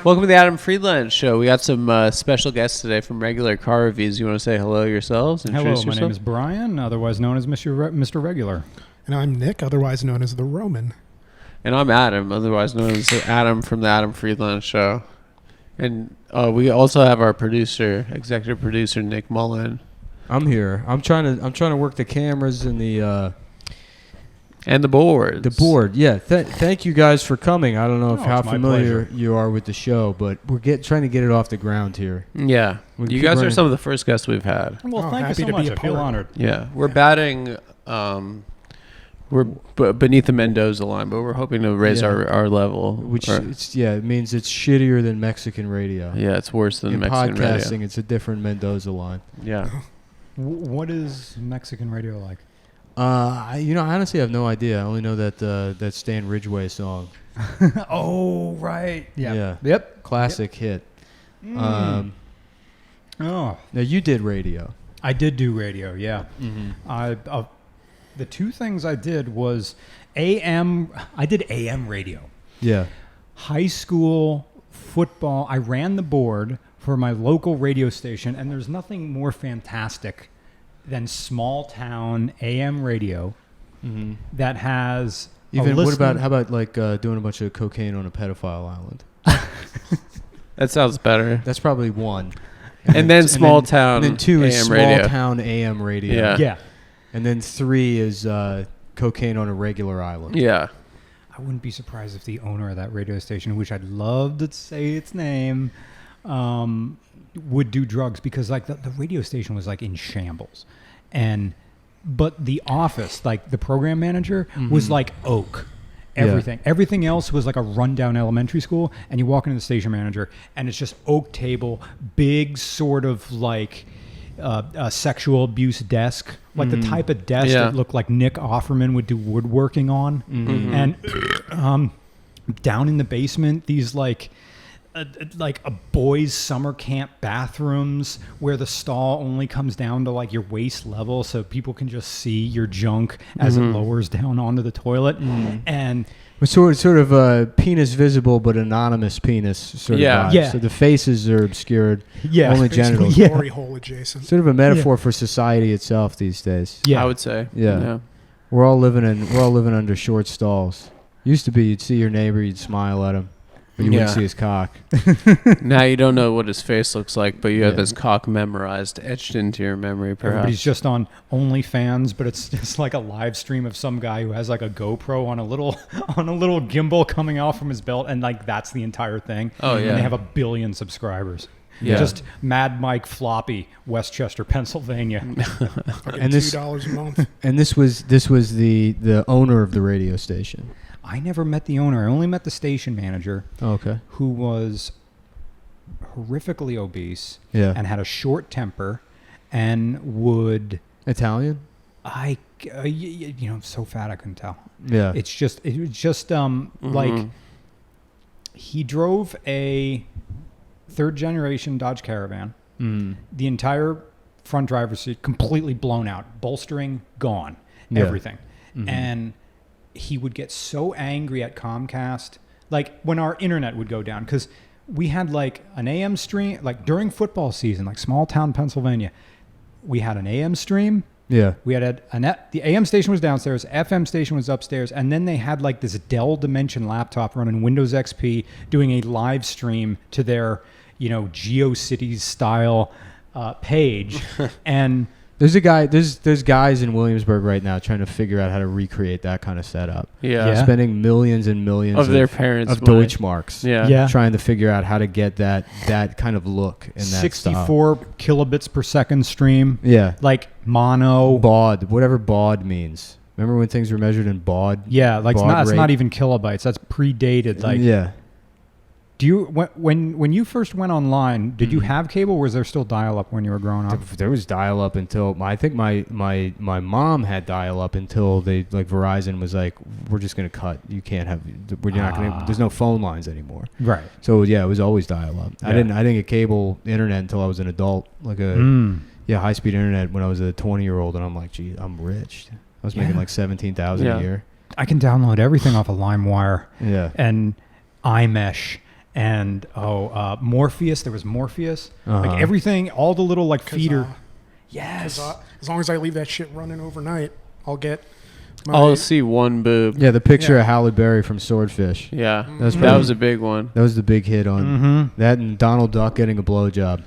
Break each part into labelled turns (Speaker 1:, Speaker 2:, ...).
Speaker 1: Welcome to the Adam Friedland Show. We got some special guests today from Regular Car Reviews. You want to say hello yourselves?
Speaker 2: Hello, my name is Brian, otherwise known as Mr. Regular.
Speaker 3: And I'm Nick, otherwise known as the Roman.
Speaker 1: And I'm Adam, otherwise known as Adam from the Adam Friedland Show. And we also have our executive producer, Nick Mullen.
Speaker 4: I'm here. I'm trying to work the cameras and the
Speaker 1: board.
Speaker 4: The board, yeah. Thank you guys for coming. I don't know how familiar
Speaker 2: pleasure.
Speaker 4: you are with the show, but we're trying to get it off the ground here.
Speaker 1: Yeah. You guys are some of the first guests we've had.
Speaker 2: Well, thank you so much. I feel honored.
Speaker 1: Yeah. We're batting... we're beneath the Mendoza line, but we're hoping to raise our level.
Speaker 4: It means it's shittier than Mexican radio.
Speaker 1: Yeah, it's worse than
Speaker 4: in
Speaker 1: Mexican radio.
Speaker 4: In podcasting, it's a different Mendoza line.
Speaker 1: Yeah.
Speaker 2: What is Mexican radio like?
Speaker 4: I honestly have no idea. I only know that Stan Ridgway song.
Speaker 2: Oh, right.
Speaker 4: Yeah.
Speaker 2: Yep.
Speaker 4: Classic hit.
Speaker 2: Oh.
Speaker 4: Now you did radio.
Speaker 2: I did do radio, yeah.
Speaker 4: Mm-hmm.
Speaker 2: The two things I did was AM. I did AM radio.
Speaker 4: Yeah.
Speaker 2: High school football. I ran the board for my local radio station, and there's nothing more fantastic than small town AM radio that has
Speaker 4: how about doing a bunch of cocaine on a pedophile island?
Speaker 1: That sounds better.
Speaker 4: That's probably one.
Speaker 1: And then small town.
Speaker 4: And then two is
Speaker 1: AM
Speaker 4: small
Speaker 1: radio.
Speaker 4: town AM radio.
Speaker 2: Yeah.
Speaker 4: And then three is cocaine on a regular island.
Speaker 1: Yeah.
Speaker 2: I wouldn't be surprised if the owner of that radio station, which I'd love to say its name, would do drugs, because the radio station was in shambles. But the office, the program manager, was like oak. Everything else was like a rundown elementary school, and you walk into the station manager and it's just oak table, big sort of a sexual abuse desk, the type of desk that looked like Nick Offerman would do woodworking on. And down in the basement, these a boys' summer camp bathrooms where the stall only comes down to your waist level, so people can just see your junk as it lowers down onto the toilet. And
Speaker 4: it's sort of a penis visible but anonymous penis sort of vibe.
Speaker 2: Yeah.
Speaker 4: So the faces are obscured.
Speaker 2: Yeah.
Speaker 4: Only genitals.
Speaker 3: Glory hole adjacent.
Speaker 4: Sort of a metaphor for society itself these days.
Speaker 1: Yeah, I would say.
Speaker 4: Yeah. We're all living under short stalls. Used to be you'd see your neighbor, you'd smile at him. But you wouldn't see his cock.
Speaker 1: Now you don't know what his face looks like, but you have his cock memorized, etched into your memory, perhaps.
Speaker 2: Everybody's just on OnlyFans, but it's just like a live stream of some guy who has a GoPro on a little gimbal coming out from his belt, and yeah, the entire thing.
Speaker 1: Oh yeah.
Speaker 2: And they have 1 billion subscribers.
Speaker 1: Yeah.
Speaker 2: Just Mad Mike Floppy, Westchester, Pennsylvania.
Speaker 3: And $2 a month.
Speaker 4: And this was the owner of the radio station.
Speaker 2: I never met the owner. I only met the station manager.
Speaker 4: Oh, okay.
Speaker 2: Who was horrifically obese.
Speaker 4: Yeah.
Speaker 2: And had a short temper, and would
Speaker 4: Italian.
Speaker 2: I'm so fat I couldn't tell.
Speaker 4: Yeah.
Speaker 2: It was just he drove a 3rd generation Dodge Caravan. The entire front driver's seat completely blown out, bolstering gone, everything, and he would get so angry at Comcast, when our internet would go down, because we had an AM stream, during football season, small town Pennsylvania, we had an AM stream.
Speaker 4: Yeah.
Speaker 2: We had the AM station was downstairs, FM station was upstairs, and then they had this Dell Dimension laptop running Windows XP doing a live stream to their, GeoCities style page. And
Speaker 4: there's guys in Williamsburg right now trying to figure out how to recreate that kind of setup.
Speaker 1: Yeah.
Speaker 4: Spending millions and millions
Speaker 1: of their parents'
Speaker 4: of
Speaker 1: money.
Speaker 4: Deutschmarks.
Speaker 2: Yeah.
Speaker 4: Trying to figure out how to get that kind of look in that
Speaker 2: 64 kilobits per second stream.
Speaker 4: Yeah.
Speaker 2: Mono.
Speaker 4: Baud, whatever baud means. Remember when things were measured in baud?
Speaker 2: Yeah,
Speaker 4: baud
Speaker 2: it's not even kilobytes. That's predated.
Speaker 4: Yeah.
Speaker 2: Do you when you first went online, did you have cable, or was there still dial-up when you were growing up?
Speaker 4: There was dial-up until I think my mom had dial-up until they Verizon was we're just gonna cut. You can't have. We're not gonna. There's no phone lines anymore.
Speaker 2: Right.
Speaker 4: So yeah, it was always dial-up.
Speaker 2: Yeah.
Speaker 4: I didn't get cable internet until I was an adult, high-speed internet when I was a 20-year-old, and I'm like, gee, I'm rich. I was making $17,000 a year.
Speaker 2: I can download everything off of LimeWire.
Speaker 4: Yeah.
Speaker 2: And iMesh and Morpheus. There was Morpheus.
Speaker 4: Uh-huh.
Speaker 2: Like everything, all the little like feeder.
Speaker 3: Kazaa.
Speaker 2: Yes.
Speaker 3: As long as I leave that shit running overnight, I'll get.
Speaker 1: I'll see one boob.
Speaker 4: Yeah, the picture
Speaker 3: Yeah.
Speaker 4: of Halle Berry from Swordfish.
Speaker 1: Yeah,
Speaker 4: That's
Speaker 1: that
Speaker 4: pretty-
Speaker 1: was a big one.
Speaker 4: That was the big hit on
Speaker 2: Mm-hmm.
Speaker 4: that, and Donald Duck getting a blowjob.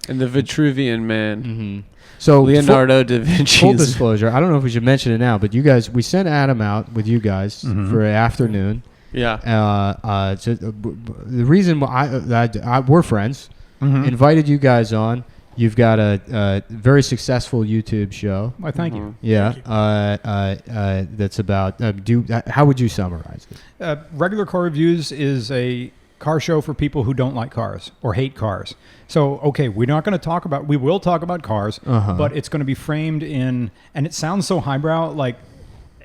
Speaker 1: And the Vitruvian Man,
Speaker 4: Mm-hmm. So
Speaker 1: Leonardo da
Speaker 4: Full
Speaker 1: Vinci's.
Speaker 4: disclosure, I don't know if we should mention it now, but you guys, we sent Adam out with you guys
Speaker 2: Mhm.
Speaker 4: for an afternoon.
Speaker 1: Yeah,
Speaker 4: The reason why we're friends,
Speaker 2: Mm-hmm.
Speaker 4: invited you guys on. You've got a very successful YouTube show.
Speaker 2: Why, thank you.
Speaker 4: Yeah,
Speaker 3: Thank
Speaker 4: that's about. How would you summarize it?
Speaker 2: Regular Car Reviews is a car show for people who don't like cars or hate cars. So, okay, we will talk about cars,
Speaker 4: Uh-huh.
Speaker 2: but it's going to be framed in, and it sounds so highbrow, like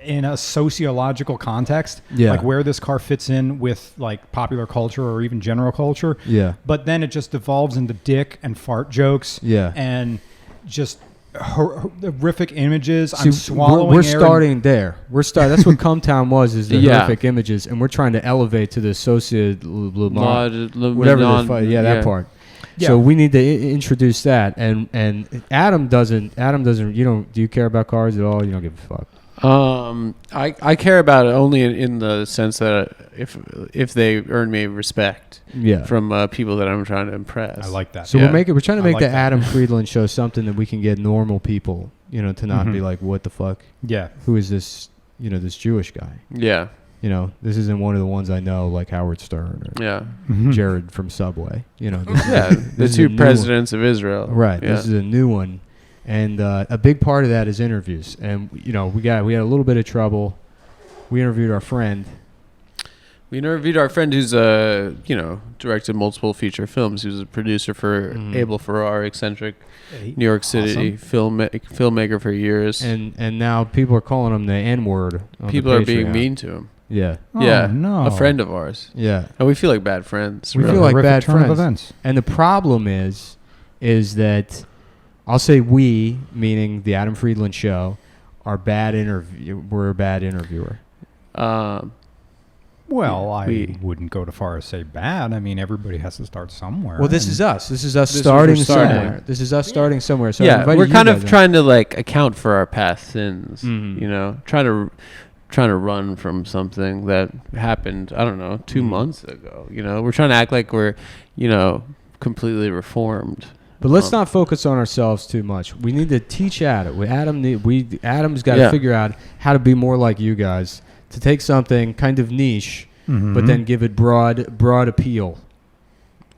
Speaker 2: in a sociological context,
Speaker 4: Yeah.
Speaker 2: like where this car fits in with like popular culture or even general culture.
Speaker 4: Yeah.
Speaker 2: But then it just devolves into dick and fart jokes.
Speaker 4: Yeah.
Speaker 2: And just horrific images.
Speaker 4: See,
Speaker 2: I'm swallowing
Speaker 4: we're
Speaker 2: air
Speaker 4: starting there. That's what Cometown was, is the
Speaker 1: Yeah.
Speaker 4: horrific images, and we're trying to elevate to the whatever
Speaker 1: Whatever
Speaker 4: that part.
Speaker 2: Yeah.
Speaker 4: So we need to introduce that, and Adam doesn't. Do you care about cars at all? You don't give a fuck.
Speaker 1: I care about it only in the sense that if they earn me respect
Speaker 4: Yeah.
Speaker 1: from people that I'm trying to impress.
Speaker 2: I like that.
Speaker 4: So
Speaker 1: Yeah.
Speaker 4: we're trying to
Speaker 2: I
Speaker 4: make
Speaker 2: like
Speaker 4: the
Speaker 2: that.
Speaker 4: Adam Friedland show something that we can get normal people, to not be
Speaker 2: Mhm.
Speaker 4: like, what the fuck?
Speaker 2: Yeah.
Speaker 4: Who is this? This Jewish guy.
Speaker 1: Yeah,
Speaker 4: This isn't one of the ones I know, like Howard Stern or
Speaker 1: yeah,
Speaker 4: Jared from Subway. This
Speaker 1: yeah.
Speaker 4: is-
Speaker 1: The
Speaker 4: this is a
Speaker 1: two
Speaker 4: new
Speaker 1: presidents of Israel.
Speaker 4: one. Right.
Speaker 1: Yeah.
Speaker 4: This is a new one, and a big part of that is interviews. And we had a little bit of trouble. We interviewed our friend.
Speaker 1: We interviewed our friend who's directed multiple feature films. He was a producer for
Speaker 4: Mhm.
Speaker 1: Abel Ferrara, eccentric
Speaker 2: Hey,
Speaker 1: New York City filmmaker for years.
Speaker 4: And now people are calling him the N-word. on
Speaker 1: People
Speaker 4: the
Speaker 1: are being
Speaker 4: Patreon.
Speaker 1: mean to him.
Speaker 4: Yeah.
Speaker 2: Oh,
Speaker 1: Yeah,
Speaker 2: no.
Speaker 1: a friend of ours,
Speaker 4: Yeah.
Speaker 1: and we feel like bad friends.
Speaker 4: We
Speaker 1: really.
Speaker 4: feel like
Speaker 2: Horrific
Speaker 4: bad
Speaker 2: turn of
Speaker 4: friends.
Speaker 2: events.
Speaker 4: And the problem is that I'll say we, meaning the Adam Friedland show, are bad we're a bad interviewer.
Speaker 2: Well, I
Speaker 1: We-
Speaker 2: wouldn't go too far as say bad. I mean, everybody has to start somewhere.
Speaker 4: Well, this
Speaker 2: and-
Speaker 4: is us. This is us
Speaker 1: This is
Speaker 4: starting
Speaker 1: we're starting.
Speaker 4: somewhere. This is us starting somewhere. So I
Speaker 1: yeah,
Speaker 4: invited
Speaker 1: we're
Speaker 4: you
Speaker 1: kind
Speaker 4: guys
Speaker 1: of
Speaker 4: on.
Speaker 1: trying to account for our past sins.
Speaker 4: Mhm.
Speaker 1: Trying to run from something that happened. I don't know, 2
Speaker 4: Mhm.
Speaker 1: months ago. We're trying to act like we're completely reformed.
Speaker 4: But let's not focus on ourselves too much. We need to teach Adam. Adam's got to
Speaker 1: Yeah.
Speaker 4: figure out how to be more like you guys, to take something kind of niche,
Speaker 2: Mhm.
Speaker 4: but then give it broad appeal.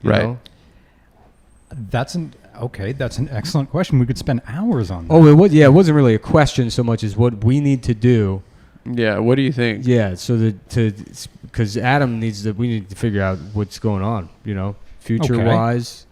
Speaker 4: You
Speaker 1: Right.
Speaker 4: know?
Speaker 2: That's an excellent question. We could spend hours on that.
Speaker 4: Oh, it wasn't really a question so much as what we need to do.
Speaker 1: Yeah, what do you think?
Speaker 4: Yeah, so because Adam we need to figure out what's going on, future wise.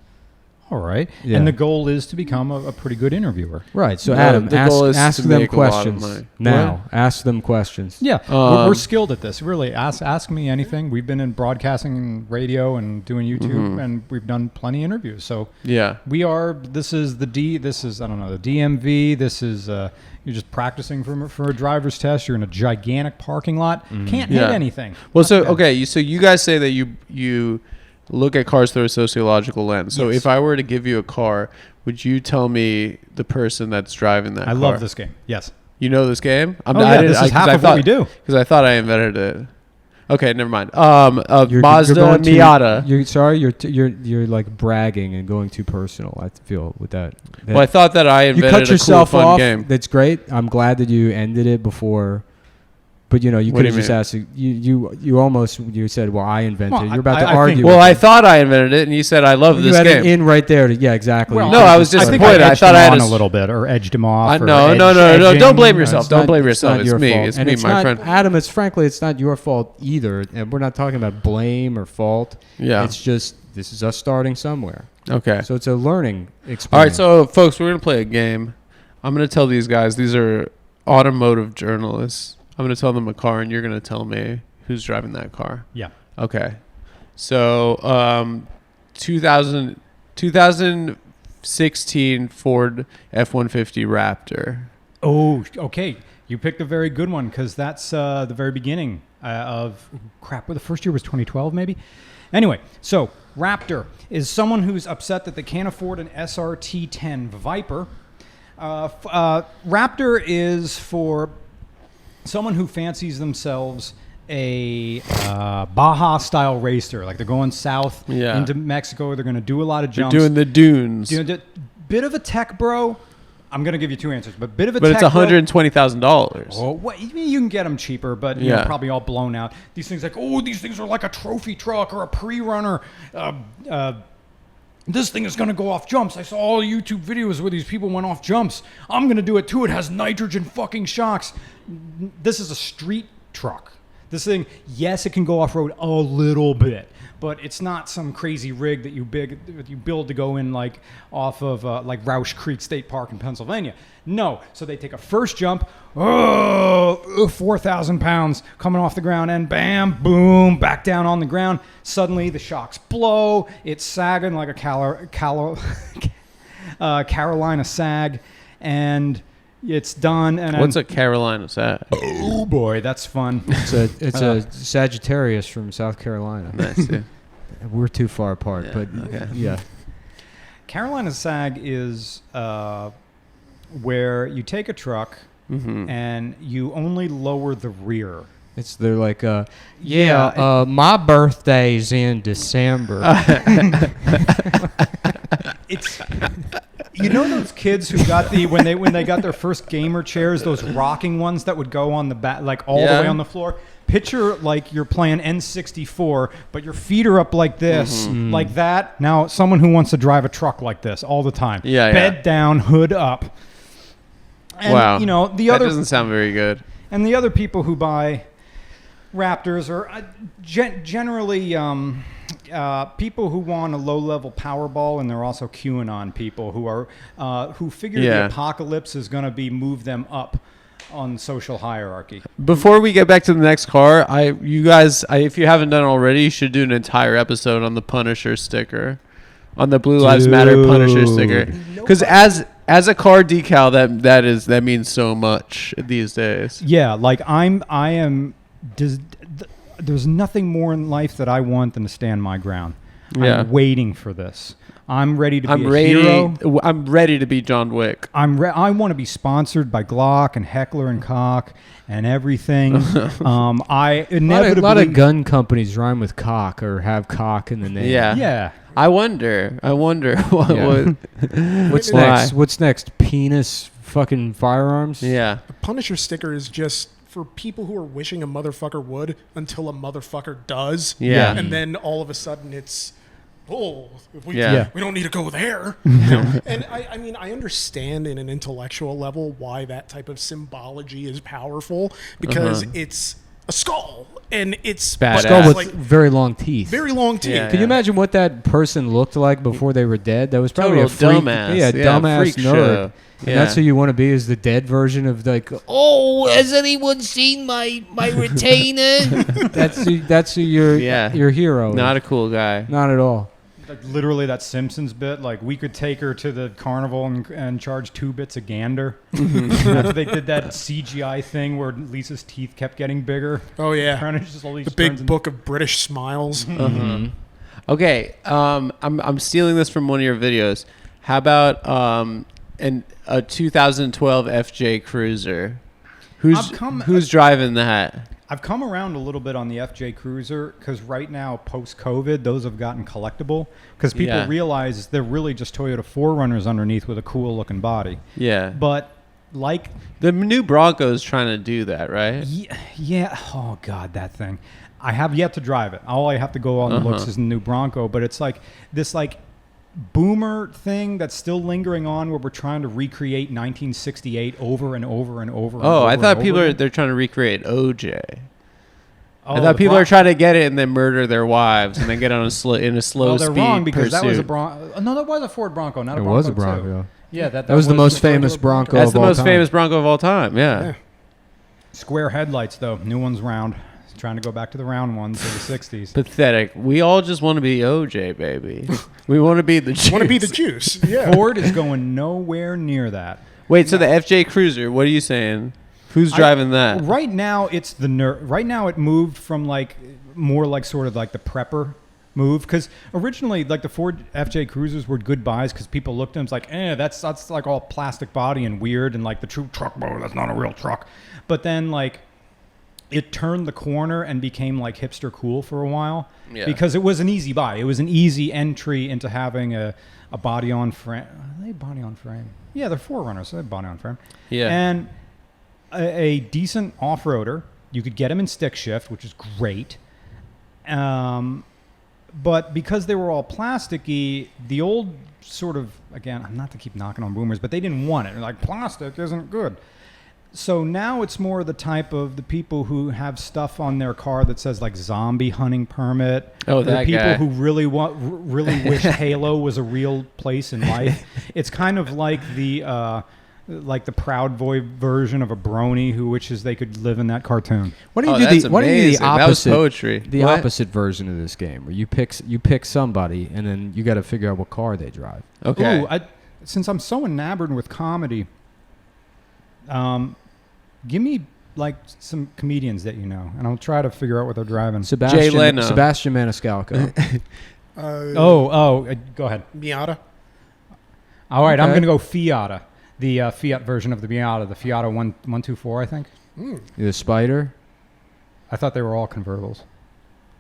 Speaker 2: All right.
Speaker 4: Yeah.
Speaker 2: And the goal is to become a pretty good interviewer.
Speaker 4: Right. So
Speaker 1: No,
Speaker 4: Adam,
Speaker 1: the goal is
Speaker 4: ask
Speaker 1: to
Speaker 4: them
Speaker 1: make a lot of
Speaker 4: questions
Speaker 1: money.
Speaker 4: now. Ask them questions.
Speaker 2: Yeah,
Speaker 1: Um,
Speaker 2: we're skilled at this. Really, ask me anything. We've been in broadcasting and radio and doing YouTube,
Speaker 1: Mhm.
Speaker 2: and we've done plenty of interviews. So
Speaker 1: Yeah.
Speaker 2: we are. This is the DMV. This is you're just practicing for a driver's test. You're in a gigantic parking lot. Can't hit
Speaker 1: Yeah.
Speaker 2: anything.
Speaker 1: Well,
Speaker 2: Not
Speaker 1: so
Speaker 2: bad.
Speaker 1: okay, so you guys say that you look at cars through a sociological lens. So
Speaker 2: Yes.
Speaker 1: if I were to give you a car, would you tell me the person that's driving that
Speaker 2: I
Speaker 1: car?
Speaker 2: love this game. Yes.
Speaker 1: You know this game?
Speaker 2: This is half of what we do.
Speaker 1: Because I thought I invented it. Okay, never mind.
Speaker 4: You're
Speaker 1: Mazda
Speaker 4: going too-
Speaker 1: Miata.
Speaker 4: You're like bragging and going too personal. I feel with that.
Speaker 1: Well, I thought that I
Speaker 4: you
Speaker 1: invented
Speaker 4: cut yourself
Speaker 1: a cool, fun
Speaker 4: off.
Speaker 1: game.
Speaker 4: That's great. I'm glad that you ended it before. But you
Speaker 1: What
Speaker 4: could
Speaker 1: do
Speaker 4: have
Speaker 1: you
Speaker 4: just
Speaker 1: mean?
Speaker 4: asked. You almost said, "Well, I invented."
Speaker 2: Well,
Speaker 4: it. You're about to
Speaker 2: I think-
Speaker 4: argue.
Speaker 1: Well,
Speaker 4: with
Speaker 1: I
Speaker 4: it.
Speaker 1: thought I invented it, and you said I love
Speaker 4: You
Speaker 1: this
Speaker 4: had
Speaker 1: game.
Speaker 4: an in right there. Yeah, exactly.
Speaker 2: Well,
Speaker 1: No, I was
Speaker 2: I think
Speaker 1: disappointed. I
Speaker 2: edged
Speaker 1: thought
Speaker 2: him
Speaker 1: I had
Speaker 2: on
Speaker 1: a
Speaker 2: a little bit, or edged him off. or
Speaker 1: No.
Speaker 2: edging.
Speaker 1: Don't blame
Speaker 4: No,
Speaker 1: yourself.
Speaker 4: it's
Speaker 1: Don't
Speaker 4: not-
Speaker 1: blame yourself. It's
Speaker 4: your
Speaker 1: me.
Speaker 4: fault.
Speaker 1: It's
Speaker 4: And
Speaker 1: me, my
Speaker 4: not,
Speaker 1: friend.
Speaker 4: Adam, it's not your fault either. And we're not talking about blame or fault.
Speaker 1: Yeah.
Speaker 4: It's just this is us starting somewhere.
Speaker 1: Okay.
Speaker 4: So it's a learning experience.
Speaker 1: All right, so folks, we're gonna play a game. I'm gonna tell these guys. These are automotive journalists. I'm gonna tell them a car, and you're gonna tell me who's driving that car.
Speaker 2: Yeah.
Speaker 1: Okay. So, 2016 Ford F-150 Raptor.
Speaker 2: Oh, okay. You picked a very good one because that's the very beginning of crap. Well, the first year was 2012, maybe. Anyway, so Raptor is someone who's upset that they can't afford an SRT10 Viper. Raptor is for someone who fancies themselves a Baja-style racer. Like they're going south into Mexico. They're going to do a lot of jumps.
Speaker 1: They're doing the dunes.
Speaker 2: Bit of a tech bro. I'm going to give you two answers, but bit of a
Speaker 1: but
Speaker 2: tech
Speaker 1: it's $120,000.
Speaker 2: Oh, what, you can get them cheaper, but you know, probably all blown out. These things these things are like a trophy truck or a pre-runner. This thing is going to go off jumps. I saw all YouTube videos where these people went off jumps. I'm going to do it too. It has nitrogen fucking shocks. This is a street truck. This thing, yes, it can go off-road a little bit, but it's not some crazy rig that you build to go in like off of like Roush Creek State Park in Pennsylvania. No. So they take a first jump, 4,000 pounds coming off the ground, and bam, boom, back down on the ground. Suddenly the shocks blow. It's sagging like a Carolina sag, and it's done. And
Speaker 1: what's a Carolina sag?
Speaker 2: Oh boy, that's fun.
Speaker 4: It's a Sagittarius from South Carolina.
Speaker 1: Nice. Yeah.
Speaker 4: We're too far apart, but yeah.
Speaker 2: Carolina sag is where you take a truck and you only lower the rear.
Speaker 4: They're like, my birthday's in December.
Speaker 2: It's, you know, those kids who got when they got their first gamer chairs, those rocking ones that would go on the back, like all the way on the floor. Picture like you're playing N64, but your feet are up like this, like that. Now, someone who wants to drive a truck like this all the time, bed down, hood up. And,
Speaker 1: wow,
Speaker 2: you know
Speaker 1: that doesn't sound very good.
Speaker 2: And the other people who buy Raptors are generally people who want a low-level Powerball, and they're also QAnon people who figure the apocalypse is going to move them up on social hierarchy.
Speaker 1: Before we get back to the next car, you guys, if you haven't done it already, you should do an entire episode on the Punisher sticker, on the Blue Lives Matter Punisher sticker, because as a car decal, that means so much these days.
Speaker 2: Yeah, like I am. There's nothing more in life that I want than to stand my ground.
Speaker 1: Yeah.
Speaker 2: I'm waiting for this. I'm ready to be a hero.
Speaker 1: I'm ready to be John Wick.
Speaker 2: I want to be sponsored by Glock and Heckler and Koch and everything. I inevitably
Speaker 4: a lot of gun companies rhyme with cock or have cock in the name.
Speaker 2: Yeah.
Speaker 1: I wonder what
Speaker 4: what's next? What's next? Penis fucking firearms?
Speaker 1: Yeah.
Speaker 3: The Punisher sticker is just for people who are wishing a motherfucker would until a motherfucker does.
Speaker 1: Yeah.
Speaker 3: And then all of a sudden it's, we don't need to go there. And I mean, I understand in an intellectual level why that type of symbology is powerful, because it's a skull. And it's
Speaker 1: badass.
Speaker 4: Skull with very long teeth.
Speaker 3: Very long teeth.
Speaker 1: Yeah,
Speaker 4: Can you imagine what that person looked like before they were dead? That was probably a freak,
Speaker 1: dumbass.
Speaker 4: Dumbass
Speaker 1: freak
Speaker 4: nerd.
Speaker 1: show.
Speaker 4: And that's who you want to be, is the dead version of like, has anyone seen my retainer? that's who your hero is.
Speaker 1: Not a cool guy.
Speaker 4: Not at all.
Speaker 2: Like literally that Simpsons bit, like we could take her to the carnival and charge 2 bits a gander. After they did that CGI thing where Lisa's teeth kept getting bigger.
Speaker 3: Oh yeah,
Speaker 2: the
Speaker 3: big book of British smiles.
Speaker 1: Okay, I'm stealing this from one of your videos. How about a 2012 FJ Cruiser? Who's driving that?
Speaker 2: I've come around a little bit on the FJ Cruiser because right now, post-COVID, those have gotten collectible because people realize they're really just Toyota 4Runners underneath with a cool-looking body.
Speaker 1: Yeah.
Speaker 2: But like...
Speaker 1: The new Bronco's trying to do that, right?
Speaker 2: Yeah. Oh, God, that thing. I have yet to drive it. All I have to go on the looks is the new Bronco, but it's like this boomer thing that's still lingering on where we're trying to recreate 1968 over and over and over.
Speaker 1: I thought they're trying to recreate OJ. I thought people are trying to get it and then murder their wives and then get on in a slow speed.
Speaker 2: They're wrong because
Speaker 1: pursuit.
Speaker 2: That was a Bronco. No, that was a Ford Bronco, not a Bronco.
Speaker 4: It was a Bronco.
Speaker 2: Too. Yeah, that
Speaker 4: was the most famous Bronco.
Speaker 1: That's the most famous Bronco of all time. Yeah.
Speaker 2: Square headlights though. New one's round. Trying to go back to the round ones of the 60s.
Speaker 1: Pathetic. We all just want to be OJ, baby. We want to be the juice.
Speaker 3: Want to be the juice. Yeah.
Speaker 2: Ford is going nowhere near that.
Speaker 1: Wait, so the FJ Cruiser, what are you saying? Who's driving that?
Speaker 2: Right now, it's the nerd. Right now, it moved from more like sort of like the prepper move, because originally like the Ford FJ Cruisers were good buys because people looked at them like, that's like all plastic body and weird, and like the true truck motor, that's not a real truck. But then like it turned the corner and became like hipster cool for a while because it was an easy buy. It was an easy entry into having a body on frame. Are they body on frame? Yeah, they're 4Runners, so they're body on frame. Yeah, and a decent off-roader. You could get them in stick shift, which is great. But because they were all plasticky, the old sort of, again, I'm not to keep knocking on boomers, but they didn't want it. They're like, plastic isn't good. So now it's more the type of the people who have stuff on their car that says like zombie hunting permit.
Speaker 1: Oh, that
Speaker 2: the people
Speaker 1: guy.
Speaker 2: who really wish Halo was a real place in life. It's kind of like the Proud Boy version of a brony who wishes they could live in that cartoon.
Speaker 4: Why don't you do the opposite?
Speaker 1: That was poetry.
Speaker 4: The opposite version of this game, where you pick somebody, and then you got to figure out what car they drive.
Speaker 1: Okay.
Speaker 2: Ooh, since I'm so enamored with comedy, give me like some comedians that you know, and I'll try to figure out what they're driving.
Speaker 1: Jay Leno.
Speaker 4: Sebastian Maniscalco.
Speaker 2: Go ahead.
Speaker 3: Miata.
Speaker 2: All right, I'm going to go Fiat. The Fiat version of the Miata, the Fiat 124, I think.
Speaker 4: The Spider.
Speaker 2: I thought they were all convertibles.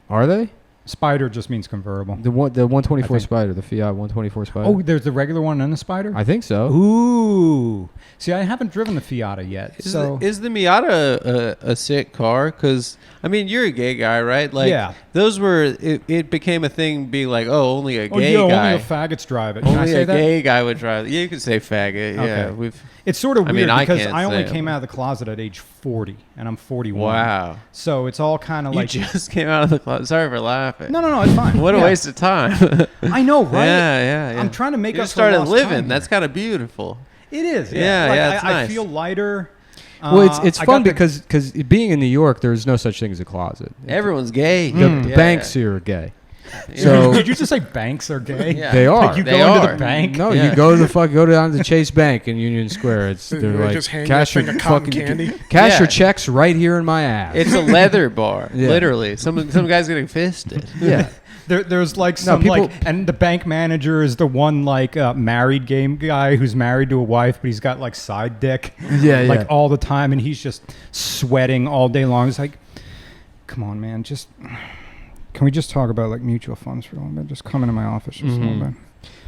Speaker 4: Are they?
Speaker 2: Spider just means convertible.
Speaker 4: The 124 Spider, the Fiat 124 Spider.
Speaker 2: Oh, there's the regular one and the Spider?
Speaker 4: I think so.
Speaker 2: Ooh. See, I haven't driven the Fiat yet.
Speaker 1: Is the Miata a sick car? Because, I mean, you're a gay guy, right? Like,
Speaker 2: yeah.
Speaker 1: Those were, it became a thing being like, only a gay guy.
Speaker 2: Only a faggots drive it. Can
Speaker 1: only
Speaker 2: I say
Speaker 1: a gay guy would drive it. Yeah, you could say faggot.
Speaker 2: Okay.
Speaker 1: Yeah.
Speaker 2: It's sort of weird because
Speaker 1: I
Speaker 2: I only came out of the closet at age 40, and I'm 41.
Speaker 1: Wow.
Speaker 2: So it's all kind of like...
Speaker 1: You just came out of the closet. Sorry for laughing.
Speaker 2: No, it's fine.
Speaker 1: What a waste of time.
Speaker 2: I know, right?
Speaker 1: Yeah.
Speaker 2: I'm trying to make
Speaker 1: you
Speaker 2: up
Speaker 1: just started
Speaker 2: for lost
Speaker 1: living.
Speaker 2: time.
Speaker 1: That's kind of beautiful.
Speaker 2: It is.
Speaker 1: Yeah, it's
Speaker 2: I
Speaker 1: nice.
Speaker 2: feel lighter.
Speaker 4: Well, it's fun because being in New York, there's no such thing as a closet.
Speaker 1: Everyone's gay.
Speaker 4: The banks here are gay.
Speaker 2: So did you just say banks are gay?
Speaker 1: Yeah.
Speaker 4: They are.
Speaker 2: Like you go into the bank?
Speaker 4: No, you go down to Chase Bank in Union Square. They're like,
Speaker 3: just hang
Speaker 4: cash
Speaker 3: that
Speaker 4: your
Speaker 3: thing of cotton
Speaker 4: fucking
Speaker 3: candy.
Speaker 4: cash your checks right here in my ass.
Speaker 1: It's a leather bar,
Speaker 4: Yeah.
Speaker 1: literally. Some guy's getting fisted.
Speaker 4: Yeah.
Speaker 2: There's like some and the bank manager is the one like married game guy who's married to a wife, but he's got like side dick, like all the time, and he's just sweating all day long. It's like, come on, man, can we just talk about like mutual funds for a little bit? Just come into my office just a little bit.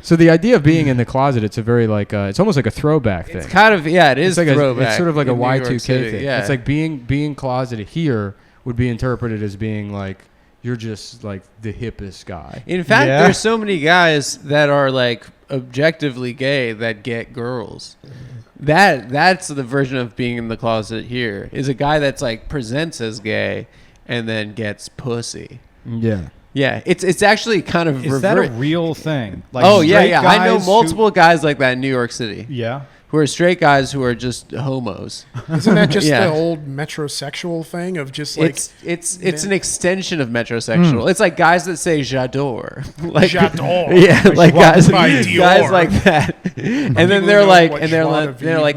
Speaker 4: So the idea of being in the closet, it's a very like it's almost like a throwback thing.
Speaker 1: It's kind of it is
Speaker 4: like
Speaker 1: throwback.
Speaker 4: It's sort of like a
Speaker 1: in New York
Speaker 4: Y2K
Speaker 1: City,
Speaker 4: thing.
Speaker 1: Yeah.
Speaker 4: It's like being closeted here would be interpreted as being like you're just like the hippest guy.
Speaker 1: In fact, there's so many guys that are like objectively gay that get girls. That's the version of being in the closet here. Is a guy that's like presents as gay and then gets pussy.
Speaker 4: Yeah.
Speaker 1: Yeah, it's actually kind of
Speaker 2: Is that a real thing? Like
Speaker 1: yeah. I know multiple guys like that in New York City.
Speaker 2: Yeah.
Speaker 1: Who are straight guys who are just homos.
Speaker 3: Isn't that just the old metrosexual thing of just like...
Speaker 1: It's an extension of metrosexual. It's like guys that say j'adore. Like,
Speaker 3: j'adore.
Speaker 1: Yeah, like guys
Speaker 3: Dior.
Speaker 1: like that. And then they're like,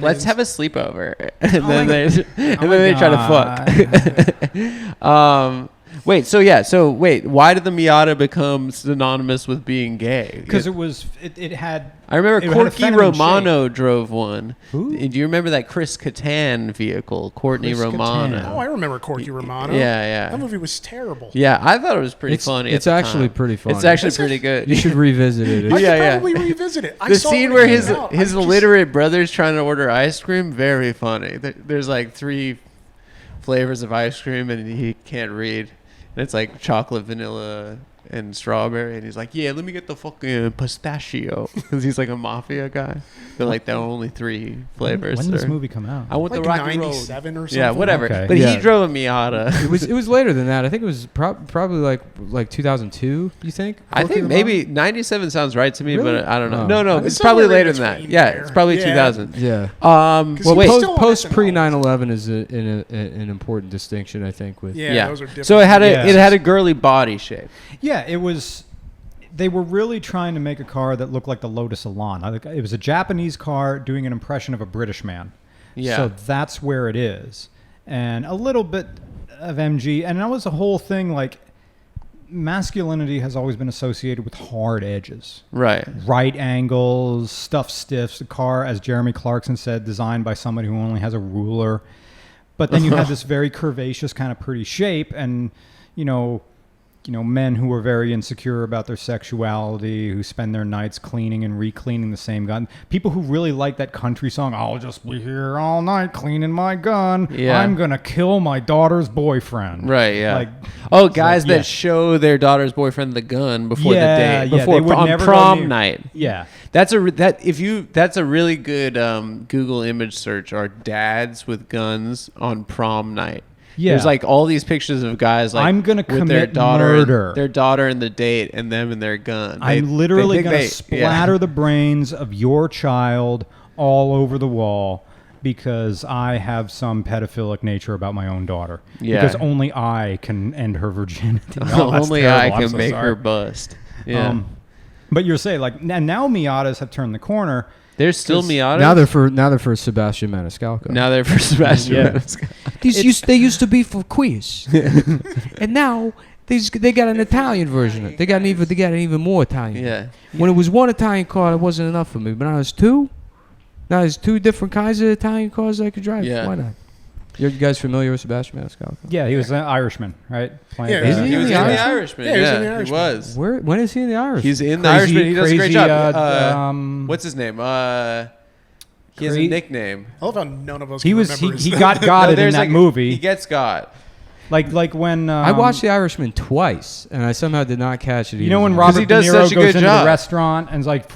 Speaker 1: let's have a sleepover. And then they try to fuck. Wait, why did the Miata become synonymous with being gay?
Speaker 2: Because it had...
Speaker 1: I remember Courtney Romano
Speaker 2: shape.
Speaker 1: drove one.
Speaker 2: Who?
Speaker 1: Do you remember that Chris Kattan vehicle, Courtney Romano?
Speaker 2: Kattan.
Speaker 3: Oh, I remember Corky Romano.
Speaker 1: Yeah.
Speaker 3: That movie was terrible.
Speaker 1: Yeah, I thought it was pretty funny.
Speaker 4: It's actually pretty funny.
Speaker 1: It's actually pretty good.
Speaker 4: You should revisit it.
Speaker 3: I should probably revisit it.
Speaker 1: The scene where his illiterate brother's trying to order ice cream, very funny. There's like 3 flavors of ice cream and he can't read. And it's like chocolate, vanilla, and strawberry. And he's like, yeah, let me get the fucking pistachio. Because he's like a mafia guy. But like, there are only 3 flavors.
Speaker 2: When did this movie come out?
Speaker 1: I want
Speaker 3: like
Speaker 1: the Rocky
Speaker 3: 97
Speaker 1: Road.
Speaker 3: or something?
Speaker 1: Yeah, whatever.
Speaker 2: Okay.
Speaker 1: But he drove a Miata.
Speaker 4: It was later than that. I think it was probably like 2002, you think?
Speaker 1: I think maybe 97 sounds right to me,
Speaker 4: Really?
Speaker 1: but I don't know.
Speaker 4: Oh.
Speaker 1: No,
Speaker 3: It's
Speaker 1: it's probably
Speaker 3: somewhere in
Speaker 1: later than that.
Speaker 3: between
Speaker 1: Yeah,
Speaker 3: there.
Speaker 1: it's probably
Speaker 3: Yeah.
Speaker 1: 2000.
Speaker 4: Yeah.
Speaker 3: Well,
Speaker 4: Post pre 9/11 is an important distinction, I think. With
Speaker 3: Yeah, those are different.
Speaker 1: So it had
Speaker 2: Yes.
Speaker 1: it had a girly body shape.
Speaker 2: Yeah, it was. They were really trying to make a car that looked like the Lotus Elan. It was a Japanese car doing an impression of a British man.
Speaker 1: Yeah.
Speaker 2: So that's where it is, and a little bit of MG, and that was a whole thing. Like masculinity has always been associated with hard edges.
Speaker 1: Right.
Speaker 2: Right angles, stuff stiffs. The car, as Jeremy Clarkson said, designed by somebody who only has a ruler. But then you have this very curvaceous kind of pretty shape, and you know, men who are very insecure about their sexuality, who spend their nights cleaning and re-cleaning the same gun. People who really like that country song, I'll just be here all night cleaning my gun.
Speaker 1: Yeah.
Speaker 2: I'm going to kill my daughter's boyfriend.
Speaker 1: Right, yeah.
Speaker 2: Like,
Speaker 1: guys
Speaker 2: yeah.
Speaker 1: that show their daughter's boyfriend the gun before
Speaker 2: Yeah,
Speaker 1: the date,
Speaker 2: yeah,
Speaker 1: before
Speaker 2: they would
Speaker 1: on
Speaker 2: never
Speaker 1: prom
Speaker 2: go near-
Speaker 1: night.
Speaker 2: Yeah.
Speaker 1: That's a really good Google image search. Are dads with guns on prom night?
Speaker 2: Yeah.
Speaker 1: There's like all these pictures of guys like
Speaker 2: I'm gonna
Speaker 1: with their
Speaker 2: commit
Speaker 1: daughter,
Speaker 2: murder.
Speaker 1: their daughter and the date, and them and their gun.
Speaker 2: I'm literally going to splatter the brains of your child all over the wall because I have some pedophilic nature about my own daughter.
Speaker 1: Yeah.
Speaker 2: Because only I can end her virginity. Oh, that's
Speaker 1: Only
Speaker 2: terrible.
Speaker 1: I
Speaker 2: I'm
Speaker 1: can
Speaker 2: so
Speaker 1: make
Speaker 2: sorry.
Speaker 1: her bust. Yeah,
Speaker 2: But you're saying like now Miatas have turned the corner.
Speaker 1: there's still Miata.
Speaker 4: Now they're for Sebastian Maniscalco.
Speaker 1: Now they're for Sebastian.
Speaker 2: Yeah.
Speaker 1: Maniscalco.
Speaker 5: They used to be for queers, and now they got an Italian version. They got an even more Italian.
Speaker 1: Yeah.
Speaker 5: When it was one Italian car, it wasn't enough for me. But now there's two. Now there's two different kinds of Italian cars I could drive.
Speaker 1: Yeah.
Speaker 5: Why not?
Speaker 4: You guys familiar with Sebastian Maniscalco?
Speaker 2: Yeah, he was an Irishman, right?
Speaker 3: Yeah,
Speaker 5: Is
Speaker 1: He was in
Speaker 5: the
Speaker 1: the
Speaker 5: Irishman?
Speaker 1: Irishman.
Speaker 3: Yeah, he was in The
Speaker 1: He
Speaker 3: Irishman.
Speaker 1: was.
Speaker 5: When is he in the Irish?
Speaker 1: He's in the
Speaker 2: Crazy-
Speaker 1: Irishman. He does a great
Speaker 2: crazy,
Speaker 1: job. What's his name? He has a
Speaker 2: Cra-
Speaker 1: nickname.
Speaker 3: I love how none of us
Speaker 2: He
Speaker 3: can
Speaker 2: was
Speaker 3: remember his
Speaker 2: he
Speaker 3: name.
Speaker 2: got
Speaker 1: No,
Speaker 2: it in
Speaker 1: there's
Speaker 2: that
Speaker 1: like-
Speaker 2: movie.
Speaker 1: He gets got.
Speaker 2: like when
Speaker 5: I watched The Irishman twice, and I somehow did not catch it.
Speaker 2: You know when
Speaker 5: either.
Speaker 2: Robert
Speaker 1: he
Speaker 2: De
Speaker 1: does
Speaker 2: Niro
Speaker 1: such a
Speaker 2: goes
Speaker 1: good
Speaker 2: into
Speaker 1: job.
Speaker 2: the restaurant and is like,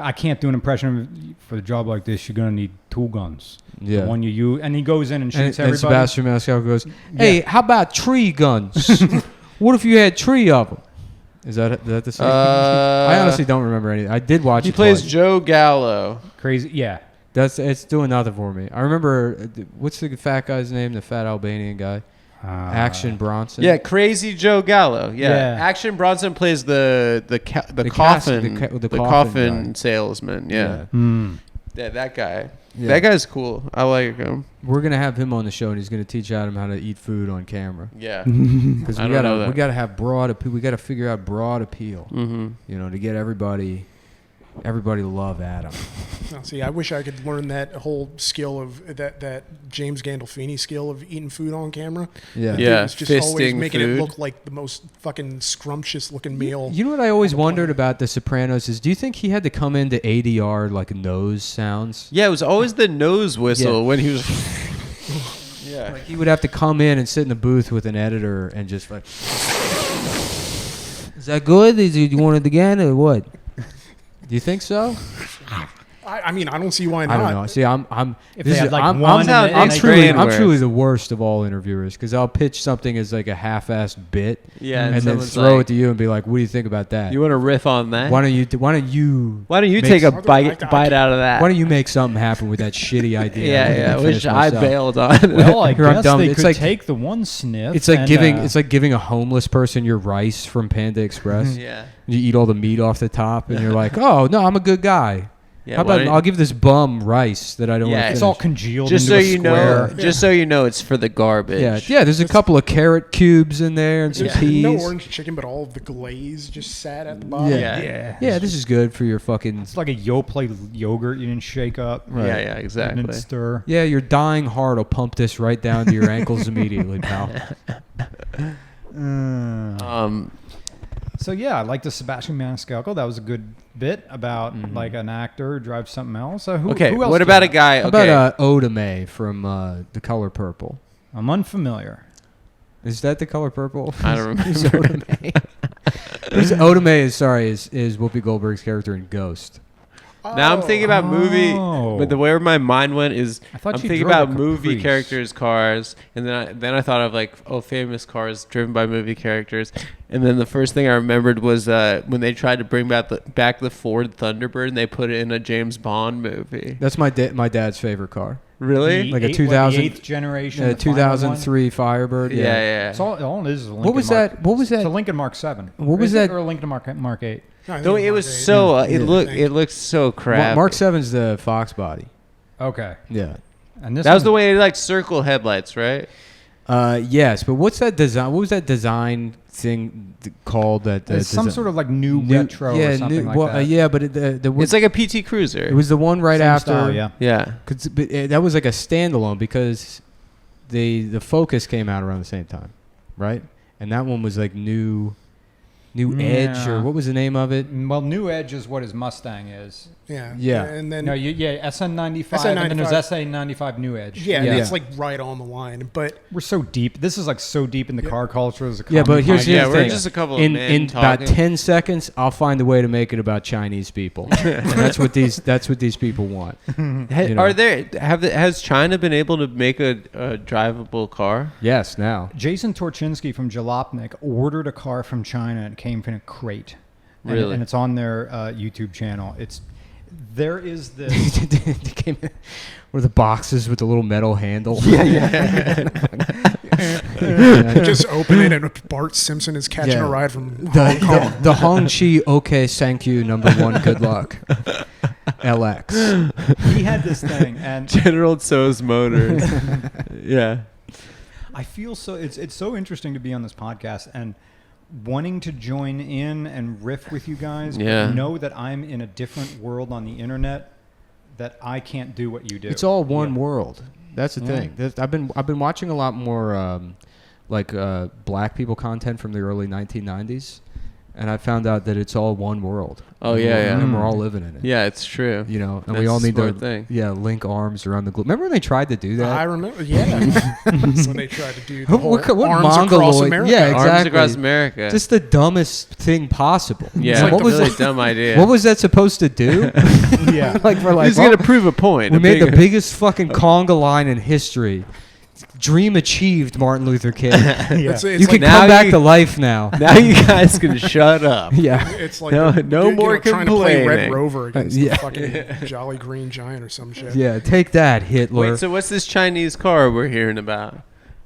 Speaker 2: I can't do an impression of for a job like this. You're gonna need two guns.
Speaker 4: Yeah.
Speaker 2: The one you use, and he goes in and shoots
Speaker 4: And
Speaker 2: everybody.
Speaker 4: Sebastian Maniscalco goes,
Speaker 5: Hey, how about tree guns? What if you had three of them?
Speaker 4: "Is that the same?" I honestly don't remember any. I did watch.
Speaker 1: He
Speaker 4: it
Speaker 1: plays
Speaker 4: twice.
Speaker 1: Joe Gallo.
Speaker 2: Crazy, yeah.
Speaker 4: It's doing nothing for me. I remember what's the fat guy's name? The fat Albanian guy, Action Bronson.
Speaker 1: Yeah, Crazy Joe Gallo. Yeah.
Speaker 2: Yeah.
Speaker 1: Action Bronson plays the
Speaker 4: The
Speaker 1: coffin
Speaker 4: the
Speaker 1: the
Speaker 4: coffin
Speaker 1: coffin
Speaker 4: guy.
Speaker 1: salesman. Yeah.
Speaker 2: Yeah.
Speaker 1: That guy.
Speaker 4: Yeah.
Speaker 1: That guy's cool. I like him.
Speaker 4: We're gonna have him on the show, and he's gonna teach Adam how to eat food on camera.
Speaker 1: Yeah.
Speaker 4: Because
Speaker 1: I don't know that.
Speaker 4: we gotta have broad appeal. We gotta figure out broad appeal.
Speaker 1: Mm-hmm.
Speaker 4: You know, to get everybody to love Adam.
Speaker 3: Oh, see, I wish I could learn that whole skill of that James Gandolfini skill of eating food on camera.
Speaker 4: Yeah.
Speaker 1: Yeah.
Speaker 3: It's just always
Speaker 1: fisting
Speaker 3: making
Speaker 1: food.
Speaker 3: it look like the most fucking scrumptious looking meal.
Speaker 4: You know what I always
Speaker 3: on the
Speaker 4: wondered
Speaker 3: planet.
Speaker 4: about The Sopranos is, do you think he had to come into ADR like nose sounds?
Speaker 1: Yeah, it was always the nose whistle
Speaker 4: Yeah.
Speaker 1: when he was. Yeah.
Speaker 4: Like he would have to come in and sit in the booth with an editor and just like,
Speaker 5: Is that good? You want it again or what?
Speaker 4: do you think so?
Speaker 3: I mean, I don't see why
Speaker 4: I
Speaker 3: not.
Speaker 4: don't know. See, I'm
Speaker 2: If
Speaker 4: this
Speaker 2: they had
Speaker 4: is-
Speaker 2: like
Speaker 4: I'm-
Speaker 2: one,
Speaker 1: how
Speaker 2: and
Speaker 1: Nick
Speaker 2: they-
Speaker 1: Strain
Speaker 4: I'm
Speaker 1: works.
Speaker 4: truly the worst of all interviewers because I'll pitch something as like a half-assed bit
Speaker 1: Yeah,
Speaker 4: and then
Speaker 1: someone's
Speaker 4: throw
Speaker 1: like,
Speaker 4: it to you and be like, "What do you think about that?
Speaker 1: You want to riff on that?
Speaker 4: Why don't you make
Speaker 1: take a
Speaker 3: some-
Speaker 1: bite out of that?
Speaker 4: Why don't you make something happen with that shitty idea?
Speaker 1: Yeah,
Speaker 4: and
Speaker 1: yeah.
Speaker 4: finish
Speaker 1: Which I
Speaker 4: myself?"
Speaker 1: bailed on.
Speaker 2: Well, I
Speaker 4: Here, I'm
Speaker 2: guess
Speaker 4: dumb.
Speaker 2: they
Speaker 4: It's
Speaker 2: could
Speaker 4: like-
Speaker 2: take the one sniff.
Speaker 4: It's like
Speaker 2: and,
Speaker 4: giving a homeless person your rice from Panda Express.
Speaker 1: yeah.
Speaker 4: You eat all the meat off the top, and you're like, "Oh no, I'm a good guy.
Speaker 1: Yeah.
Speaker 4: How
Speaker 1: why
Speaker 4: about
Speaker 1: don't-
Speaker 4: I'll give this bum rice that I don't
Speaker 1: Yeah,
Speaker 4: want to
Speaker 2: it's all congealed
Speaker 1: just so
Speaker 2: into a
Speaker 1: you
Speaker 2: square.
Speaker 1: know, just so you know, it's for the garbage.
Speaker 4: Yeah. There's a couple of carrot cubes in there and some
Speaker 3: There's
Speaker 4: peas.
Speaker 3: no orange chicken, but all of the glaze just sat at the bottom.
Speaker 1: Yeah.
Speaker 4: Yeah, this is good for your fucking.
Speaker 2: It's like a Yoplait yogurt you didn't shake up.
Speaker 1: Yeah, yeah,
Speaker 2: And
Speaker 1: exactly.
Speaker 2: then stir.
Speaker 4: Yeah, your dying heart will pump this right down to your ankles immediately, pal.
Speaker 2: So yeah, I like the Sebastian Maniscalco. That was a good bit about like an actor who drives something else. So who,
Speaker 1: Okay,
Speaker 2: who else
Speaker 1: what
Speaker 2: do
Speaker 1: about
Speaker 2: you
Speaker 1: a guy?
Speaker 4: How
Speaker 1: Okay,
Speaker 4: about Odame from The Color Purple?
Speaker 2: I'm unfamiliar.
Speaker 4: Is that The Color Purple?
Speaker 1: I don't
Speaker 4: Who's
Speaker 1: remember.
Speaker 4: Odame? Odame is Whoopi Goldberg's character in Ghost.
Speaker 1: Now I'm thinking about movie,
Speaker 2: Oh.
Speaker 1: but the where my mind went is
Speaker 2: I thought
Speaker 1: I'm
Speaker 2: she
Speaker 1: thinking
Speaker 2: drove
Speaker 1: about
Speaker 2: a
Speaker 1: movie
Speaker 2: Caprice.
Speaker 1: characters' cars, and then I thought of like famous cars driven by movie characters, and then the first thing I remembered was when they tried to bring back the Ford Thunderbird and they put it in a James Bond movie.
Speaker 4: That's my dad's favorite car.
Speaker 1: Really?
Speaker 4: Like a
Speaker 2: the
Speaker 4: 2000
Speaker 2: eighth generation, the final
Speaker 4: 2003 Firebird.
Speaker 1: Yeah, yeah.
Speaker 2: It's all it is a Lincoln
Speaker 4: What was
Speaker 2: Mark,
Speaker 4: that? What was
Speaker 2: It's a
Speaker 4: that?
Speaker 2: Lincoln Mark 7.
Speaker 4: What was
Speaker 2: Is it,
Speaker 4: that?
Speaker 2: Or a Lincoln Mark 8.
Speaker 3: No, I think
Speaker 1: Though it
Speaker 3: Mark
Speaker 1: was
Speaker 3: 8.
Speaker 1: so
Speaker 3: Yeah.
Speaker 1: it looked so crap.
Speaker 4: Mark 7's the Fox body.
Speaker 2: Okay.
Speaker 4: Yeah.
Speaker 2: And this
Speaker 1: That was
Speaker 2: one-
Speaker 1: the way it like circle headlights, right?
Speaker 4: Yes, but what's that design? What was that design thing called?
Speaker 2: It's some sort of like new retro or something like that.
Speaker 4: Yeah, but
Speaker 1: It's like a PT Cruiser.
Speaker 4: it was the one right
Speaker 2: Same
Speaker 4: after.
Speaker 2: style, yeah.
Speaker 1: Yeah.
Speaker 4: That was like a standalone because the Focus came out around the same time, right? And that one was like new Edge, or what was the name of it?
Speaker 2: Well, New Edge is what his Mustang is.
Speaker 3: Yeah.
Speaker 4: Yeah.
Speaker 3: And then
Speaker 2: SN95, and then there's SA95 New Edge.
Speaker 3: yeah,
Speaker 4: Yeah.
Speaker 3: it's like right on the line. But
Speaker 2: We're so deep. This is like so deep in the car culture. As a
Speaker 4: Yeah, but here's
Speaker 1: Yeah,
Speaker 4: the
Speaker 1: we're
Speaker 4: thing.
Speaker 1: just a couple of
Speaker 4: in
Speaker 1: men
Speaker 4: about
Speaker 1: talking.
Speaker 4: 10 seconds, I'll find a way to make it about Chinese people. And that's what these people want. You know.
Speaker 1: Has China been able to make a drivable car?
Speaker 4: Yes, now.
Speaker 2: Jason Torchinsky from Jalopnik ordered a car from China and it came in a crate.
Speaker 1: Really?
Speaker 2: And it's on their YouTube channel. There is this.
Speaker 4: They came in with the boxes with the little metal handle.
Speaker 3: just open it and Bart Simpson is catching a ride from Hong Kong.
Speaker 4: The Hong Chi, okay, thank you, number 1, good luck. LX.
Speaker 2: He had this thing, and
Speaker 1: General Tso's Motors. Yeah.
Speaker 2: I feel so. It's so interesting to be on this podcast and wanting to join in and riff with you guys.
Speaker 1: Yeah.
Speaker 2: But know that I'm in a different world on the internet that I can't do what you do.
Speaker 4: It's all one world. That's the thing. I've been watching a lot more black people content from the early 1990s, and I found out that it's all one world.
Speaker 1: Oh, yeah.
Speaker 4: And we're all living in it.
Speaker 1: Yeah, it's true.
Speaker 4: You know, and
Speaker 1: That's
Speaker 4: we all
Speaker 1: a
Speaker 4: need
Speaker 1: smart
Speaker 4: to
Speaker 1: thing.
Speaker 4: link arms around the globe. Remember when they tried to do that?
Speaker 3: I remember, That's when they tried to do the whole
Speaker 4: What
Speaker 3: arms across
Speaker 4: mongoloid-
Speaker 3: America.
Speaker 4: yeah,
Speaker 1: Arms
Speaker 4: exactly.
Speaker 1: across America.
Speaker 4: Just the dumbest thing possible.
Speaker 1: yeah,
Speaker 3: It's like
Speaker 1: what
Speaker 3: the
Speaker 1: was
Speaker 3: really
Speaker 1: a dumb idea.
Speaker 4: What was that supposed to do?
Speaker 2: Yeah.
Speaker 1: He's going to prove a point.
Speaker 4: We
Speaker 1: a
Speaker 4: made the
Speaker 1: big-
Speaker 4: biggest fucking conga line in history. Dream achieved, Martin Luther King.
Speaker 3: It's
Speaker 4: You can
Speaker 3: like,
Speaker 1: now
Speaker 4: come back
Speaker 1: you-
Speaker 4: to life now.
Speaker 1: Now you guys can shut up.
Speaker 4: Yeah.
Speaker 3: it's like
Speaker 1: No-
Speaker 3: the-
Speaker 1: no more
Speaker 3: trying to play Red
Speaker 1: complaining.
Speaker 3: Rover against
Speaker 4: Yeah.
Speaker 3: the fucking Jolly Green Giant or some shit.
Speaker 4: Yeah, take that, Hitler.
Speaker 1: Wait, so what's this Chinese car we're hearing about?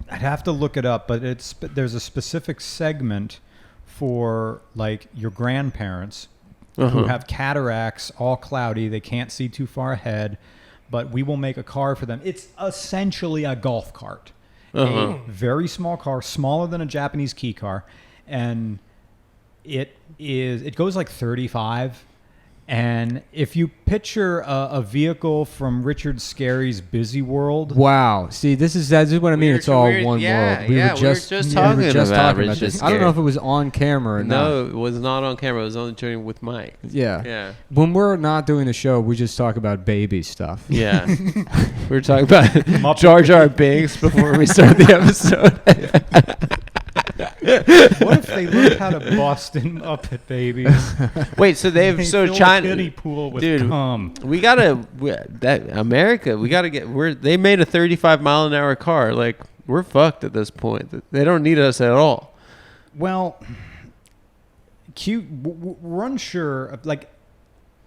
Speaker 2: I'd have to look it up, but there's a specific segment for like your grandparents who have cataracts, all cloudy, they can't see too far ahead, but we will make a car for them. It's essentially a golf cart. A very small car, smaller than a Japanese key car, and it goes like 35. And if you picture a vehicle from Richard Scarry's Busy World,
Speaker 4: Wow. See, that's what I mean. It's all one world.
Speaker 1: We were just talking about Richard
Speaker 4: this. I don't know if it was on camera or not.
Speaker 1: No, it was not on camera. It was only during with Mike.
Speaker 4: Yeah.
Speaker 1: Yeah.
Speaker 4: When we're not doing the show, we just talk about baby stuff.
Speaker 1: Yeah. We were talking about Jar Jar Binks before we started the episode.
Speaker 2: what if they learned how to bust in Muppet Babies?
Speaker 1: Wait, so
Speaker 2: They
Speaker 1: they've
Speaker 2: fill a
Speaker 1: China.
Speaker 2: kiddie pool with
Speaker 1: Dude,
Speaker 2: cum.
Speaker 1: We gotta they made a 35-mile-an-hour car. Like, we're fucked at this point. They don't need us at all.
Speaker 2: Well, we're unsure of, like,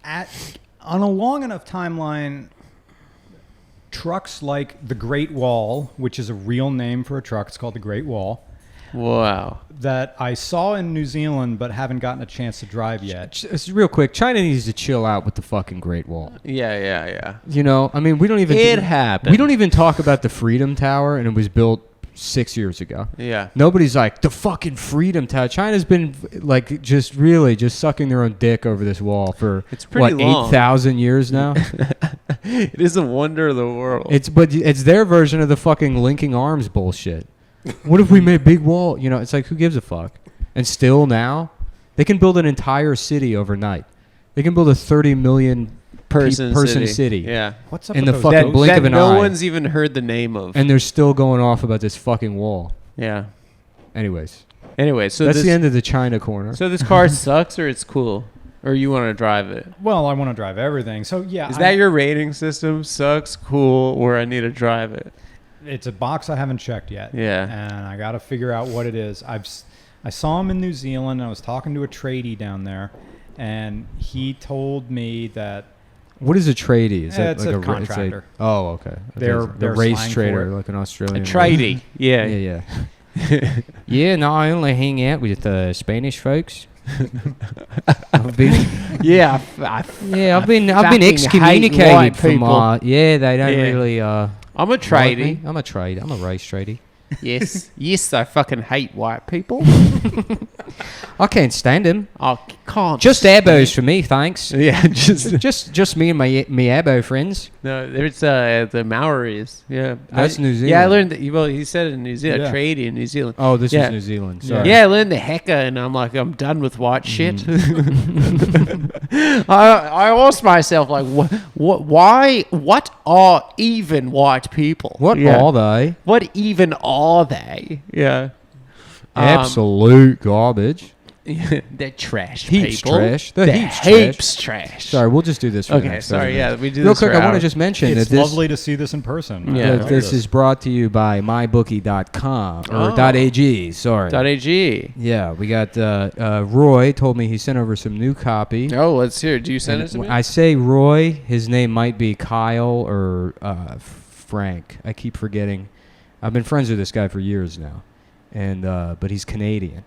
Speaker 2: on a long enough timeline, trucks like the Great Wall, which is a real name for a truck, it's called the Great Wall,
Speaker 1: Wow.
Speaker 2: that I saw in New Zealand but haven't gotten a chance to drive yet.
Speaker 4: Just real quick, China needs to chill out with the fucking Great Wall.
Speaker 1: Yeah.
Speaker 4: You know, I mean, we don't even.
Speaker 1: It happened.
Speaker 4: We don't even talk about the Freedom Tower, and it was built 6 years ago.
Speaker 1: Yeah.
Speaker 4: Nobody's like, the fucking Freedom Tower. China's been like just sucking their own dick over this wall for
Speaker 1: It's pretty
Speaker 4: what,
Speaker 1: long.
Speaker 4: 8,000 years now.
Speaker 1: It is a wonder of the world.
Speaker 4: But it's their version of the fucking linking arms bullshit. What if we made a big wall? You know, it's like, who gives a fuck? And still now, they can build an entire city overnight. They can build a 30 million person city.
Speaker 1: Yeah.
Speaker 2: What's up
Speaker 4: In
Speaker 2: with
Speaker 4: the
Speaker 2: those
Speaker 4: fucking
Speaker 2: ghosts?
Speaker 4: blink of an
Speaker 1: no
Speaker 4: eye.
Speaker 1: one's even heard the name of.
Speaker 4: And they're still going off about this fucking wall.
Speaker 1: Yeah.
Speaker 4: Anyways,
Speaker 1: Anyway, so
Speaker 4: that's
Speaker 1: this,
Speaker 4: the end of the China corner.
Speaker 1: So this car sucks or it's cool? Or you want to drive it?
Speaker 2: Well, I want to drive everything. So, yeah.
Speaker 1: Is that your rating system? Sucks, cool, or I need to drive it?
Speaker 2: It's a box I haven't checked yet.
Speaker 1: Yeah.
Speaker 2: And I got to figure out what it is. I saw him in New Zealand. And I was talking to a tradie down there, and he told me that
Speaker 4: What is a tradie? Is that
Speaker 2: It's
Speaker 4: like
Speaker 2: a
Speaker 4: ra-
Speaker 2: contractor.
Speaker 4: Oh, okay.
Speaker 2: They're
Speaker 4: the race
Speaker 2: slang for
Speaker 4: trader,
Speaker 2: it.
Speaker 4: like an Australian.
Speaker 1: Tradie. Yeah.
Speaker 4: Yeah. Yeah, no, I only hang out with Spanish folks. I've been,
Speaker 1: Yeah.
Speaker 4: I've been
Speaker 1: fucking hate
Speaker 4: excommunicated
Speaker 1: white
Speaker 4: from.
Speaker 1: people.
Speaker 4: Yeah, they don't
Speaker 1: Yeah.
Speaker 4: really.
Speaker 1: I'm a
Speaker 4: like
Speaker 1: tradie.
Speaker 4: me. I'm a tradie. I'm a race tradie.
Speaker 1: Yes. Yes, I fucking hate white people.
Speaker 4: I can't stand him.
Speaker 1: I can't.
Speaker 4: Just abos for me, thanks.
Speaker 1: Yeah,
Speaker 4: just me and my abo friends.
Speaker 1: No, there's the Maoris. Yeah,
Speaker 4: That's New Zealand.
Speaker 1: Yeah, I learned that. Well, he said it in New Zealand.
Speaker 2: Yeah.
Speaker 1: Trade in New Zealand.
Speaker 4: Oh, this
Speaker 1: Yeah.
Speaker 4: is New Zealand. Sorry.
Speaker 1: Yeah, I learned the hecka, and I'm like, I'm done with white shit. I asked myself, like, why? What are even white people?
Speaker 4: What are they?
Speaker 1: What even are they? Yeah.
Speaker 4: Absolute garbage.
Speaker 1: They're trash
Speaker 4: Heaps
Speaker 1: people.
Speaker 4: trash. They're heaps
Speaker 1: heaps trash.
Speaker 4: Sorry, we'll just do this. For the
Speaker 1: Okay,
Speaker 4: next 30
Speaker 1: sorry. Yeah,
Speaker 4: minutes.
Speaker 1: we do
Speaker 4: Real
Speaker 1: this
Speaker 4: quick,
Speaker 1: for
Speaker 4: I want to
Speaker 1: hours.
Speaker 4: just mention
Speaker 2: It's
Speaker 4: that this
Speaker 2: lovely to see this in person.
Speaker 1: Yeah.
Speaker 4: this is brought to you by mybookie.com or
Speaker 1: Oh.
Speaker 4: .ag. Sorry.
Speaker 1: .ag.
Speaker 4: Yeah, we got Roy told me he sent over some new copy.
Speaker 1: Oh, let's hear it. Do you send
Speaker 4: And
Speaker 1: it to me?
Speaker 4: when I say Roy, his name might be Kyle or Frank. I keep forgetting. I've been friends with this guy for years now, and but he's Canadian.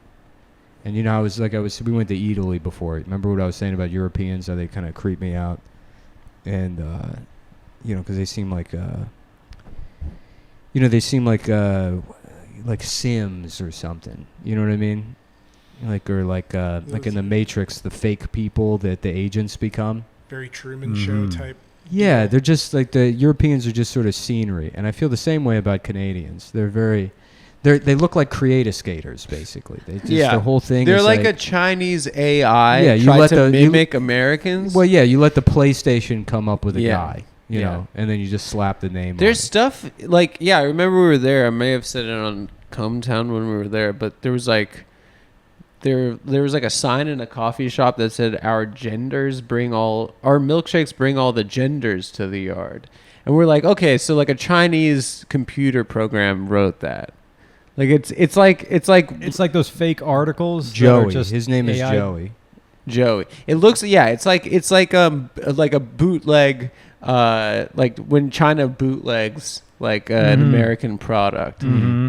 Speaker 4: And you know, we went to Italy before. Remember what I was saying about Europeans? How they kind of creep me out, and you know, because they seem like like Sims or something. You know what I mean? Like in the Matrix, the fake people that the agents become.
Speaker 3: Very Truman Show type.
Speaker 4: Yeah, they're just like the Europeans are just sort of scenery, and I feel the same way about Canadians. They look like creator skaters, basically. The whole thing.
Speaker 1: They're
Speaker 4: is
Speaker 1: like a Chinese AI.
Speaker 4: Yeah, you
Speaker 1: tried
Speaker 4: let
Speaker 1: to
Speaker 4: the- you-
Speaker 1: mimic Americans.
Speaker 4: Well, yeah, you let the PlayStation come up with a
Speaker 1: Yeah.
Speaker 4: guy, you
Speaker 1: Yeah.
Speaker 4: know, and then you just slap the name.
Speaker 1: There's
Speaker 4: on it.
Speaker 1: stuff like I remember we were there. I may have said it on Cometown when we were there, but there was like there was like a sign in a coffee shop that said our milkshakes bring all the genders to the yard. And we're like, okay, so like a Chinese computer program wrote that. Like it's like
Speaker 2: It's like those fake articles. that are
Speaker 4: Joey.
Speaker 2: just
Speaker 4: His name is
Speaker 2: AI.
Speaker 4: Joey.
Speaker 1: Joey. It looks it's like a bootleg like when China bootlegs like an American product,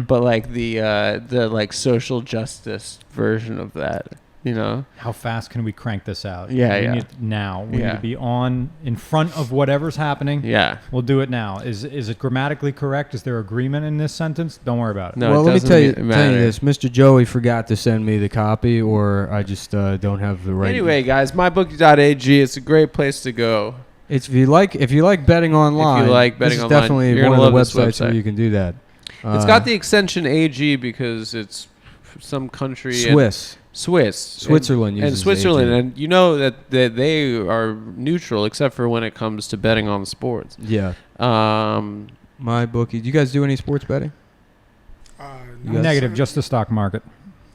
Speaker 1: but like the like social justice version of that, you know.
Speaker 2: How fast can we crank this out?
Speaker 1: Yeah,
Speaker 2: we
Speaker 1: yeah.
Speaker 2: Need now. We need
Speaker 1: Yeah.
Speaker 2: to be on in front of whatever's happening.
Speaker 1: Yeah.
Speaker 2: We'll do it now. Is it grammatically correct? Is there agreement in this sentence? Don't worry about it.
Speaker 1: No,
Speaker 4: well,
Speaker 1: it
Speaker 4: let me
Speaker 1: doesn't
Speaker 4: tell you
Speaker 1: matter.
Speaker 4: this: Mr. Joey forgot to send me the copy, or I just don't have the right.
Speaker 1: Anyway, guys, mybookie.ag, it's a great place to go.
Speaker 4: it's if you like betting online.
Speaker 1: like betting
Speaker 4: this is
Speaker 1: online,
Speaker 4: definitely
Speaker 1: you're
Speaker 4: one
Speaker 1: gonna
Speaker 4: of the
Speaker 1: love this
Speaker 4: websites where
Speaker 1: website.
Speaker 4: you can do that.
Speaker 1: It's got the extension AG because it's some country
Speaker 4: Switzerland
Speaker 1: and
Speaker 4: uses
Speaker 1: Switzerland,
Speaker 4: AG.
Speaker 1: and you know that they are neutral except for when it comes to betting on sports.
Speaker 4: Yeah,
Speaker 1: Um,
Speaker 4: my bookie. Do you guys do any sports betting?
Speaker 3: No,
Speaker 2: Negative, just the stock market.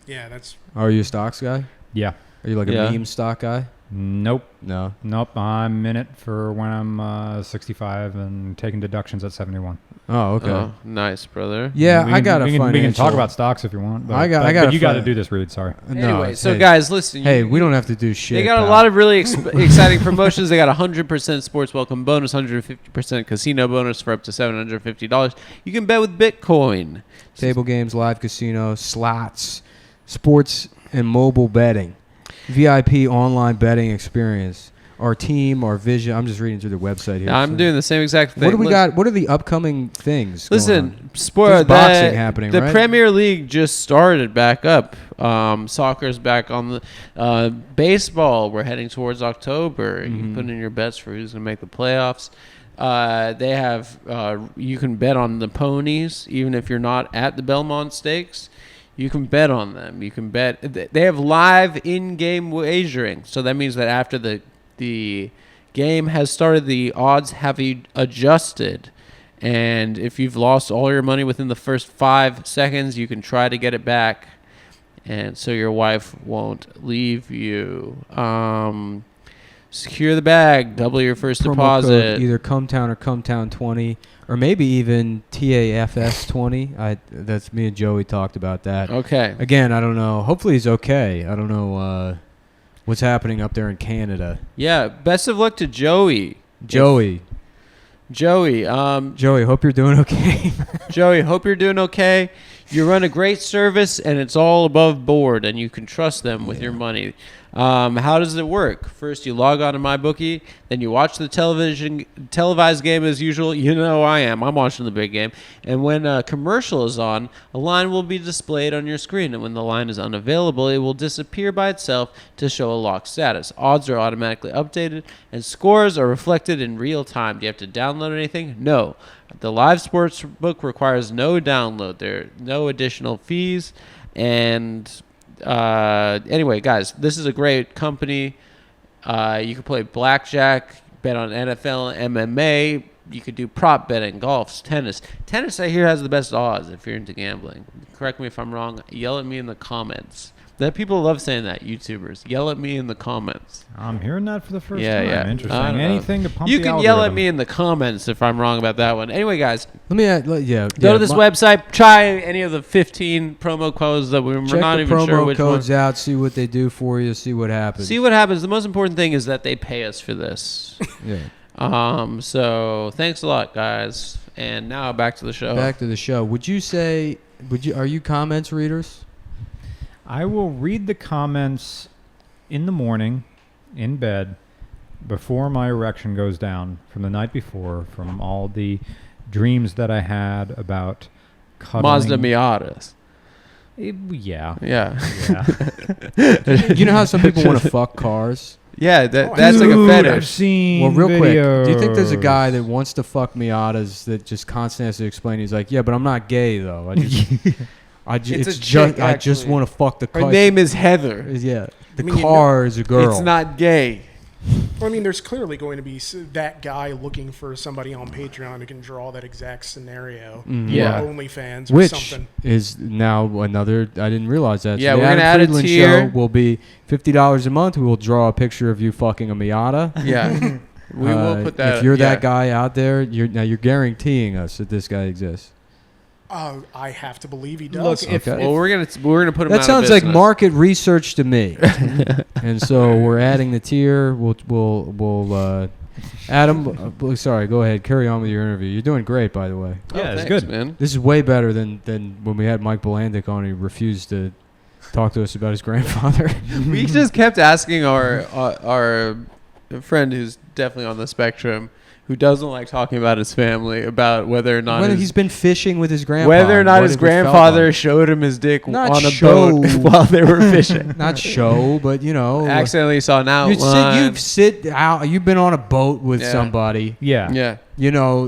Speaker 3: Yeah, that's
Speaker 4: Are you a stocks guy?
Speaker 2: Yeah.
Speaker 4: Are you like a
Speaker 1: Yeah.
Speaker 4: meme stock guy?
Speaker 2: Nope.
Speaker 4: No.
Speaker 2: I'm in it for when I'm 65 and taking deductions at 71.
Speaker 4: Oh, okay.
Speaker 1: oh, nice, brother.
Speaker 4: Yeah,
Speaker 2: We
Speaker 4: I
Speaker 2: can-
Speaker 4: got a
Speaker 2: we can,
Speaker 4: financial.
Speaker 2: we can talk about stocks if you want. But,
Speaker 4: I got
Speaker 2: but
Speaker 4: a
Speaker 2: you got to
Speaker 4: fin-
Speaker 2: do this, Reed. Sorry.
Speaker 4: No,
Speaker 1: Anyway, so
Speaker 4: hey,
Speaker 1: guys, listen.
Speaker 4: Hey, we don't have to do shit.
Speaker 1: They got a
Speaker 4: pal.
Speaker 1: lot of really exciting promotions. They got 100% sports welcome bonus, 150% casino bonus for up to $750. You can bet with Bitcoin.
Speaker 4: table games, live casino, slots, sports, and mobile betting. VIP online betting experience. Our team, our vision. I'm just reading through the website here.
Speaker 1: I'm doing the same exact thing.
Speaker 4: What do we
Speaker 1: Listen-
Speaker 4: got? What are the upcking things? going on?
Speaker 1: Listen, sport.
Speaker 4: There's boxing happening,
Speaker 1: The
Speaker 4: right?
Speaker 1: Premier League just started back up. Soccer's back on the baseball. We're heading towards October. You can put in your bets for who's going to make the playoffs. They have you can bet on the ponies, even if you're not at the Belmont Stakes. You can bet on them. You can bet. They have live in-game wagering, so that means that after the game has started, the odds have adjusted. And if you've lost all your money within the first 5 seconds, you can try to get it back. And so your wife won't leave you. Secure the bag. Double your first
Speaker 4: Promo
Speaker 1: deposit.
Speaker 4: code either Cometown or Cometown20, or maybe even TAFS20. That's me and Joey talked about that.
Speaker 1: Okay.
Speaker 4: Again, I don't know. Hopefully he's okay. I don't know what's happening up there in Canada.
Speaker 1: Yeah. Best of luck to Joey.
Speaker 4: Joey,
Speaker 1: Joey.
Speaker 4: hope you're doing okay.
Speaker 1: Joey, hope you're doing okay. You run a great service, and it's all above board, and you can trust them with your money. How does it work? First, you log on to MyBookie, then you watch the televised game as usual. You know I am. I'm watching the big game. And when a commercial is on, a line will be displayed on your screen. And when the line is unavailable, it will disappear by itself to show a locked status. Odds are automatically updated, and scores are reflected in real time. Do you have to download anything? No. The live sports book requires no download. There are no additional fees. And anyway, guys, this is a great company. You can play blackjack, bet on NFL, MMA. You could do prop betting, golf, tennis. Tennis, I hear, has the best odds if you're into gambling. Correct me if I'm wrong. Yell at me in the comments. That people love saying that, YouTubers. Yell at me in the comments.
Speaker 6: I'm hearing that for the first
Speaker 1: Yeah,
Speaker 6: time.
Speaker 1: yeah.
Speaker 6: Interesting.
Speaker 1: I don't know.
Speaker 6: Anything to pump
Speaker 1: You
Speaker 6: the
Speaker 1: can yell at
Speaker 6: algorithm.
Speaker 1: me in the comments if I'm wrong about that one. Anyway, guys,
Speaker 4: Let me
Speaker 1: go to this website. Try any of the 15 promo codes that we're
Speaker 4: Check
Speaker 1: not
Speaker 4: the
Speaker 1: even
Speaker 4: promo
Speaker 1: sure which
Speaker 4: codes
Speaker 1: one.
Speaker 4: out, see what they do for you, see what happens.
Speaker 1: See what happens. The most important thing is that they pay us for this.
Speaker 4: Yeah.
Speaker 1: So thanks a lot, guys. And now back to the show.
Speaker 4: Back to the show. Are you comments readers?
Speaker 6: I will read the comments in the morning, in bed, before my erection goes down from the night before, from all the dreams that I had about cuddling.
Speaker 1: Mazda Miatas.
Speaker 6: Yeah.
Speaker 1: Yeah.
Speaker 6: Yeah.
Speaker 4: You know how some people want to fuck cars?
Speaker 1: Yeah,
Speaker 3: Oh,
Speaker 1: that's like a
Speaker 6: Dude, I've
Speaker 1: fetish.
Speaker 6: seen
Speaker 4: Well, real quick, do you think there's a
Speaker 6: videos.
Speaker 4: guy that wants to fuck Miatas that just constantly has to explain? He's like, yeah, but I'm not gay though. I just
Speaker 1: It's a chick,
Speaker 4: I just
Speaker 1: actually.
Speaker 4: want to fuck the
Speaker 1: Her
Speaker 4: car.
Speaker 1: name is Heather.
Speaker 4: Yeah, the
Speaker 3: I mean, you
Speaker 4: car is a girl.
Speaker 1: It's not gay.
Speaker 3: Well, I mean, there's clearly going to be that guy looking for somebody on Patreon who can draw that exact scenario.
Speaker 1: Yeah.
Speaker 3: Or OnlyFans or
Speaker 4: Which
Speaker 3: something.
Speaker 4: is now another. I didn't realize that.
Speaker 1: Yeah,
Speaker 4: the
Speaker 1: we're gonna
Speaker 4: Adam
Speaker 1: add a
Speaker 4: Friedland
Speaker 1: tier.
Speaker 4: show will be $50 a month. We will draw a picture of you fucking a Miata.
Speaker 1: Yeah. We will put that.
Speaker 4: If you're
Speaker 1: yeah.
Speaker 4: that guy out there, you're guaranteeing us that this guy exists.
Speaker 3: I have to believe he does.
Speaker 6: Look, if,
Speaker 4: Okay.
Speaker 1: Well, we're gonna put him.
Speaker 4: That
Speaker 1: out
Speaker 4: sounds
Speaker 1: of
Speaker 4: like
Speaker 1: business.
Speaker 4: market research to me. And so we're adding the tier. We'll Adam, sorry, go ahead. Carry on with your interview. You're doing great, by the way.
Speaker 6: Yeah, it's
Speaker 1: thanks,
Speaker 6: good.
Speaker 1: man.
Speaker 4: This is way better than when we had Mike Bolandic on. He refused to talk to us about his grandfather.
Speaker 1: We just kept asking our friend who's definitely on the spectrum, who doesn't like talking about his family, about whether or not
Speaker 4: He's been fishing with his grandpa.
Speaker 1: whether or not
Speaker 4: what
Speaker 1: his
Speaker 4: it felt
Speaker 1: grandfather
Speaker 4: like.
Speaker 1: showed him his dick
Speaker 4: Not
Speaker 1: on a
Speaker 4: show.
Speaker 1: boat while they were fishing.
Speaker 4: Not show, but
Speaker 1: Accidentally saw an outline.
Speaker 4: You've been on a boat with
Speaker 1: Yeah.
Speaker 4: somebody.
Speaker 6: yeah.
Speaker 1: Yeah.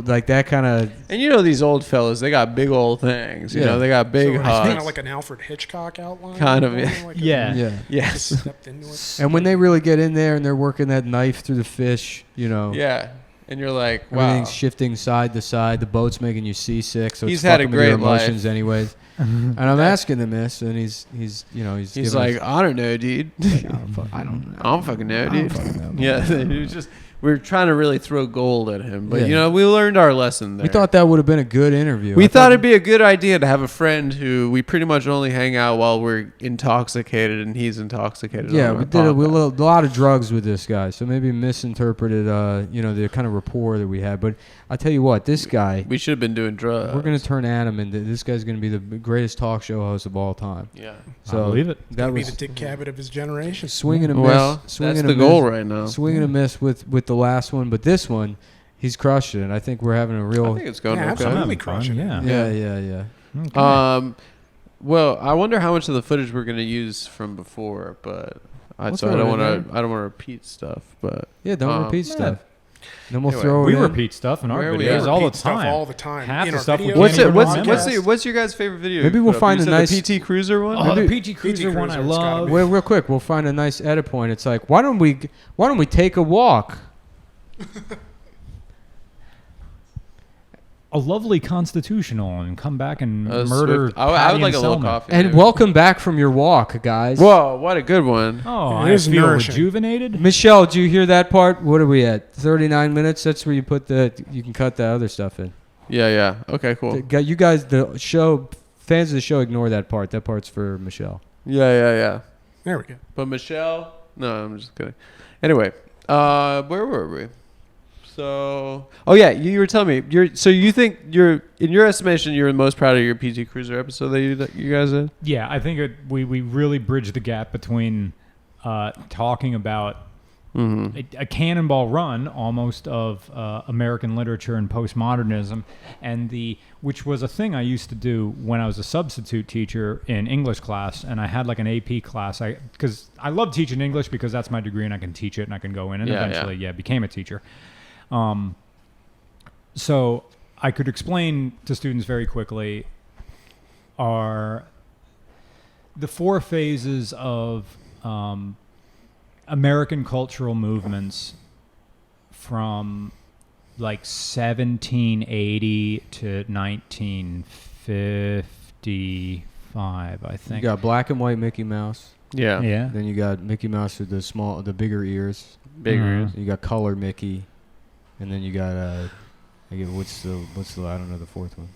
Speaker 4: Like that kind of.
Speaker 1: And these old fellas, they got big old things. You
Speaker 4: Yeah.
Speaker 1: know, they got big
Speaker 3: so it's
Speaker 1: hooks.
Speaker 3: kind of like an Alfred Hitchcock outline.
Speaker 1: Kind of,
Speaker 3: you know,
Speaker 1: yeah.
Speaker 3: like a-
Speaker 6: Yeah.
Speaker 4: Yeah.
Speaker 1: Yes.
Speaker 3: just stepped into it.
Speaker 4: And when they really get in there and they're working that knife through the fish,
Speaker 1: Yeah. And you're like, wow.
Speaker 4: everything's shifting side to side. The boat's making you seasick, so
Speaker 1: He's
Speaker 4: it's
Speaker 1: had a
Speaker 4: fucking with your
Speaker 1: great life.
Speaker 4: emotions anyways. And I'm asking him this, and he's
Speaker 1: He's
Speaker 4: giving
Speaker 1: like,
Speaker 4: us-
Speaker 1: I don't know, dude.
Speaker 4: I don't know.
Speaker 1: I don't fucking know,
Speaker 4: I don't
Speaker 1: dude.
Speaker 4: fucking know.
Speaker 1: Yeah, it was just we're trying to really throw gold at him, but
Speaker 4: Yeah.
Speaker 1: we learned our lesson there.
Speaker 4: We thought that would have been a good interview.
Speaker 1: we
Speaker 4: I
Speaker 1: thought it'd be a good idea to have a friend who we pretty much only hang out while we're intoxicated, and he's intoxicated.
Speaker 4: Yeah,
Speaker 1: on
Speaker 4: we
Speaker 1: our
Speaker 4: did a
Speaker 1: podcast.
Speaker 4: lot of drugs with this guy, so maybe misinterpreted, the kind of rapport that we had. But I tell you what, this guy,
Speaker 1: We should have been doing drugs.
Speaker 4: we're gonna turn Adam into this guy's gonna be the greatest talk show host of all time.
Speaker 1: Yeah.
Speaker 6: I believe it.
Speaker 4: That
Speaker 3: That'd be
Speaker 4: was
Speaker 3: the Dick Cavett of his generation.
Speaker 4: swinging a miss.
Speaker 1: Well,
Speaker 4: swinging
Speaker 1: that's
Speaker 4: a
Speaker 1: the
Speaker 4: miss,
Speaker 1: goal right now.
Speaker 4: Swinging a miss with the last one, but this one, he's crushing it. I think we're having a
Speaker 1: I
Speaker 4: real.
Speaker 1: think it's going
Speaker 3: Yeah,
Speaker 1: okay.
Speaker 3: absolutely.
Speaker 6: Having fun,
Speaker 3: crushing it.
Speaker 6: yeah.
Speaker 4: Yeah.
Speaker 6: Okay.
Speaker 1: Well, I wonder how much of the footage we're gonna use from before, but I
Speaker 4: Let's
Speaker 1: don't
Speaker 4: throw it in
Speaker 1: want
Speaker 4: there.
Speaker 1: to. I don't want to repeat stuff, but
Speaker 4: Yeah, don't repeat
Speaker 6: yeah.
Speaker 4: stuff. Then we'll
Speaker 1: Anyway,
Speaker 4: throw it
Speaker 6: we
Speaker 4: in.
Speaker 6: repeat stuff in our
Speaker 1: Where are we
Speaker 6: videos
Speaker 1: at?
Speaker 6: all the
Speaker 3: Repeat stuff
Speaker 6: time.
Speaker 3: all the time.
Speaker 6: Half
Speaker 3: In
Speaker 6: the
Speaker 3: our
Speaker 6: stuff we
Speaker 3: videos.
Speaker 6: can't
Speaker 1: what's
Speaker 6: even
Speaker 1: it? What's
Speaker 6: remember.
Speaker 1: what's your guys' favorite video?
Speaker 4: Maybe
Speaker 1: you
Speaker 4: we'll
Speaker 1: put up?
Speaker 4: find
Speaker 1: You
Speaker 4: a
Speaker 1: said
Speaker 4: nice-
Speaker 1: the PT Cruiser one.
Speaker 6: Oh, the
Speaker 4: Maybe-
Speaker 6: PG Cruiser one I
Speaker 3: Cruiser, it's gotta
Speaker 6: love.
Speaker 3: be.
Speaker 4: Well, real quick, we'll find a nice edit point. It's like, why don't we take a walk?
Speaker 6: A lovely constitutional and come back and
Speaker 1: A
Speaker 6: murder.
Speaker 1: Swift- I would
Speaker 6: Patty
Speaker 1: like a
Speaker 6: and
Speaker 1: little
Speaker 6: Selma.
Speaker 1: coffee.
Speaker 4: And
Speaker 1: maybe.
Speaker 4: welcome back from your walk, guys.
Speaker 1: Whoa, what a good one.
Speaker 6: Oh,
Speaker 3: It
Speaker 6: I
Speaker 3: is
Speaker 6: feel
Speaker 3: nourishing.
Speaker 6: rejuvenated.
Speaker 4: Michelle, do you hear that part? What are we at? 39 minutes? That's where you put you can cut the other stuff in.
Speaker 1: Yeah. Okay, cool.
Speaker 4: You guys, the show, fans of the show ignore that part. That part's for Michelle.
Speaker 1: Yeah.
Speaker 3: There we go.
Speaker 1: But Michelle, no, I'm just kidding. Anyway, where were we? So, oh yeah, you were telling me you think in your estimation you're the most proud of your PT Cruiser episode that you guys did.
Speaker 6: Yeah, I think we really bridged the gap between talking about a cannonball run almost of American literature and postmodernism, and which was a thing I used to do when I was a substitute teacher in English class, and I had like an AP class. Because I love teaching English because that's my degree and I can teach it and I can go in and eventually became a teacher. So I could explain to students very quickly are the 4 phases of American cultural movements from like 1780 to 1955, I think.
Speaker 4: You got black and white Mickey Mouse.
Speaker 1: Yeah.
Speaker 6: Yeah.
Speaker 4: Then you got Mickey Mouse with the bigger ears.
Speaker 1: Bigger.
Speaker 6: Mhm.
Speaker 4: You got color Mickey, and then you got what's the I don't know the fourth one.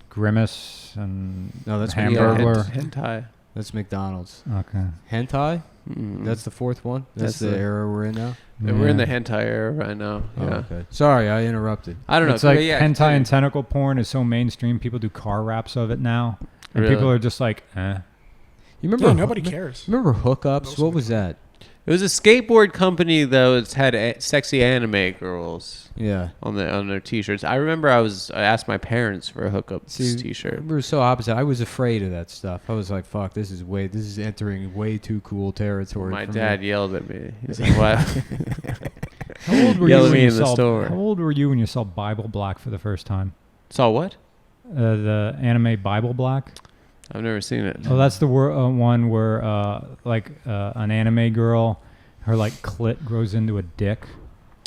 Speaker 6: Grimace and
Speaker 4: No, that's
Speaker 6: Hamburglar.
Speaker 1: Hentai.
Speaker 4: That's McDonald's.
Speaker 6: Okay.
Speaker 4: Hentai.
Speaker 1: Mm.
Speaker 4: That's the fourth one. That's
Speaker 1: That's
Speaker 4: the
Speaker 1: the-
Speaker 4: era we're in now.
Speaker 1: We're in the hentai era right now.
Speaker 4: Oh,
Speaker 1: Yeah.
Speaker 4: okay. Sorry, I interrupted.
Speaker 1: I don't know.
Speaker 6: It's like
Speaker 1: but yeah,
Speaker 6: hentai
Speaker 1: continue.
Speaker 6: and tentacle porn is so mainstream. People do car raps of it now, and
Speaker 1: Really?
Speaker 6: people are just like, eh.
Speaker 4: You remember?
Speaker 3: Yeah, nobody cares.
Speaker 4: Remember hookups?
Speaker 3: Most
Speaker 4: What
Speaker 3: of
Speaker 4: was that?
Speaker 1: It was a skateboard company though. It's had sexy anime girls
Speaker 4: Yeah.
Speaker 1: on their t-shirts. I remember I asked my parents for a hookup
Speaker 4: See,
Speaker 1: t-shirt.
Speaker 4: we were so opposite. I was afraid of that stuff. I was like, "Fuck, this is entering way too cool territory."
Speaker 1: My
Speaker 4: for
Speaker 1: dad
Speaker 4: me.
Speaker 1: yelled at me. He's like, "What?"
Speaker 6: How old were
Speaker 1: Yell
Speaker 6: you
Speaker 1: at
Speaker 6: when
Speaker 1: me
Speaker 6: you
Speaker 1: in the
Speaker 6: saw?
Speaker 1: store.
Speaker 6: How old were you when you saw Bible Black for the first time?
Speaker 1: Saw what?
Speaker 6: The anime Bible Black.
Speaker 1: I've never seen it.
Speaker 6: Oh, that's the one where an anime girl, her like clit grows into a dick,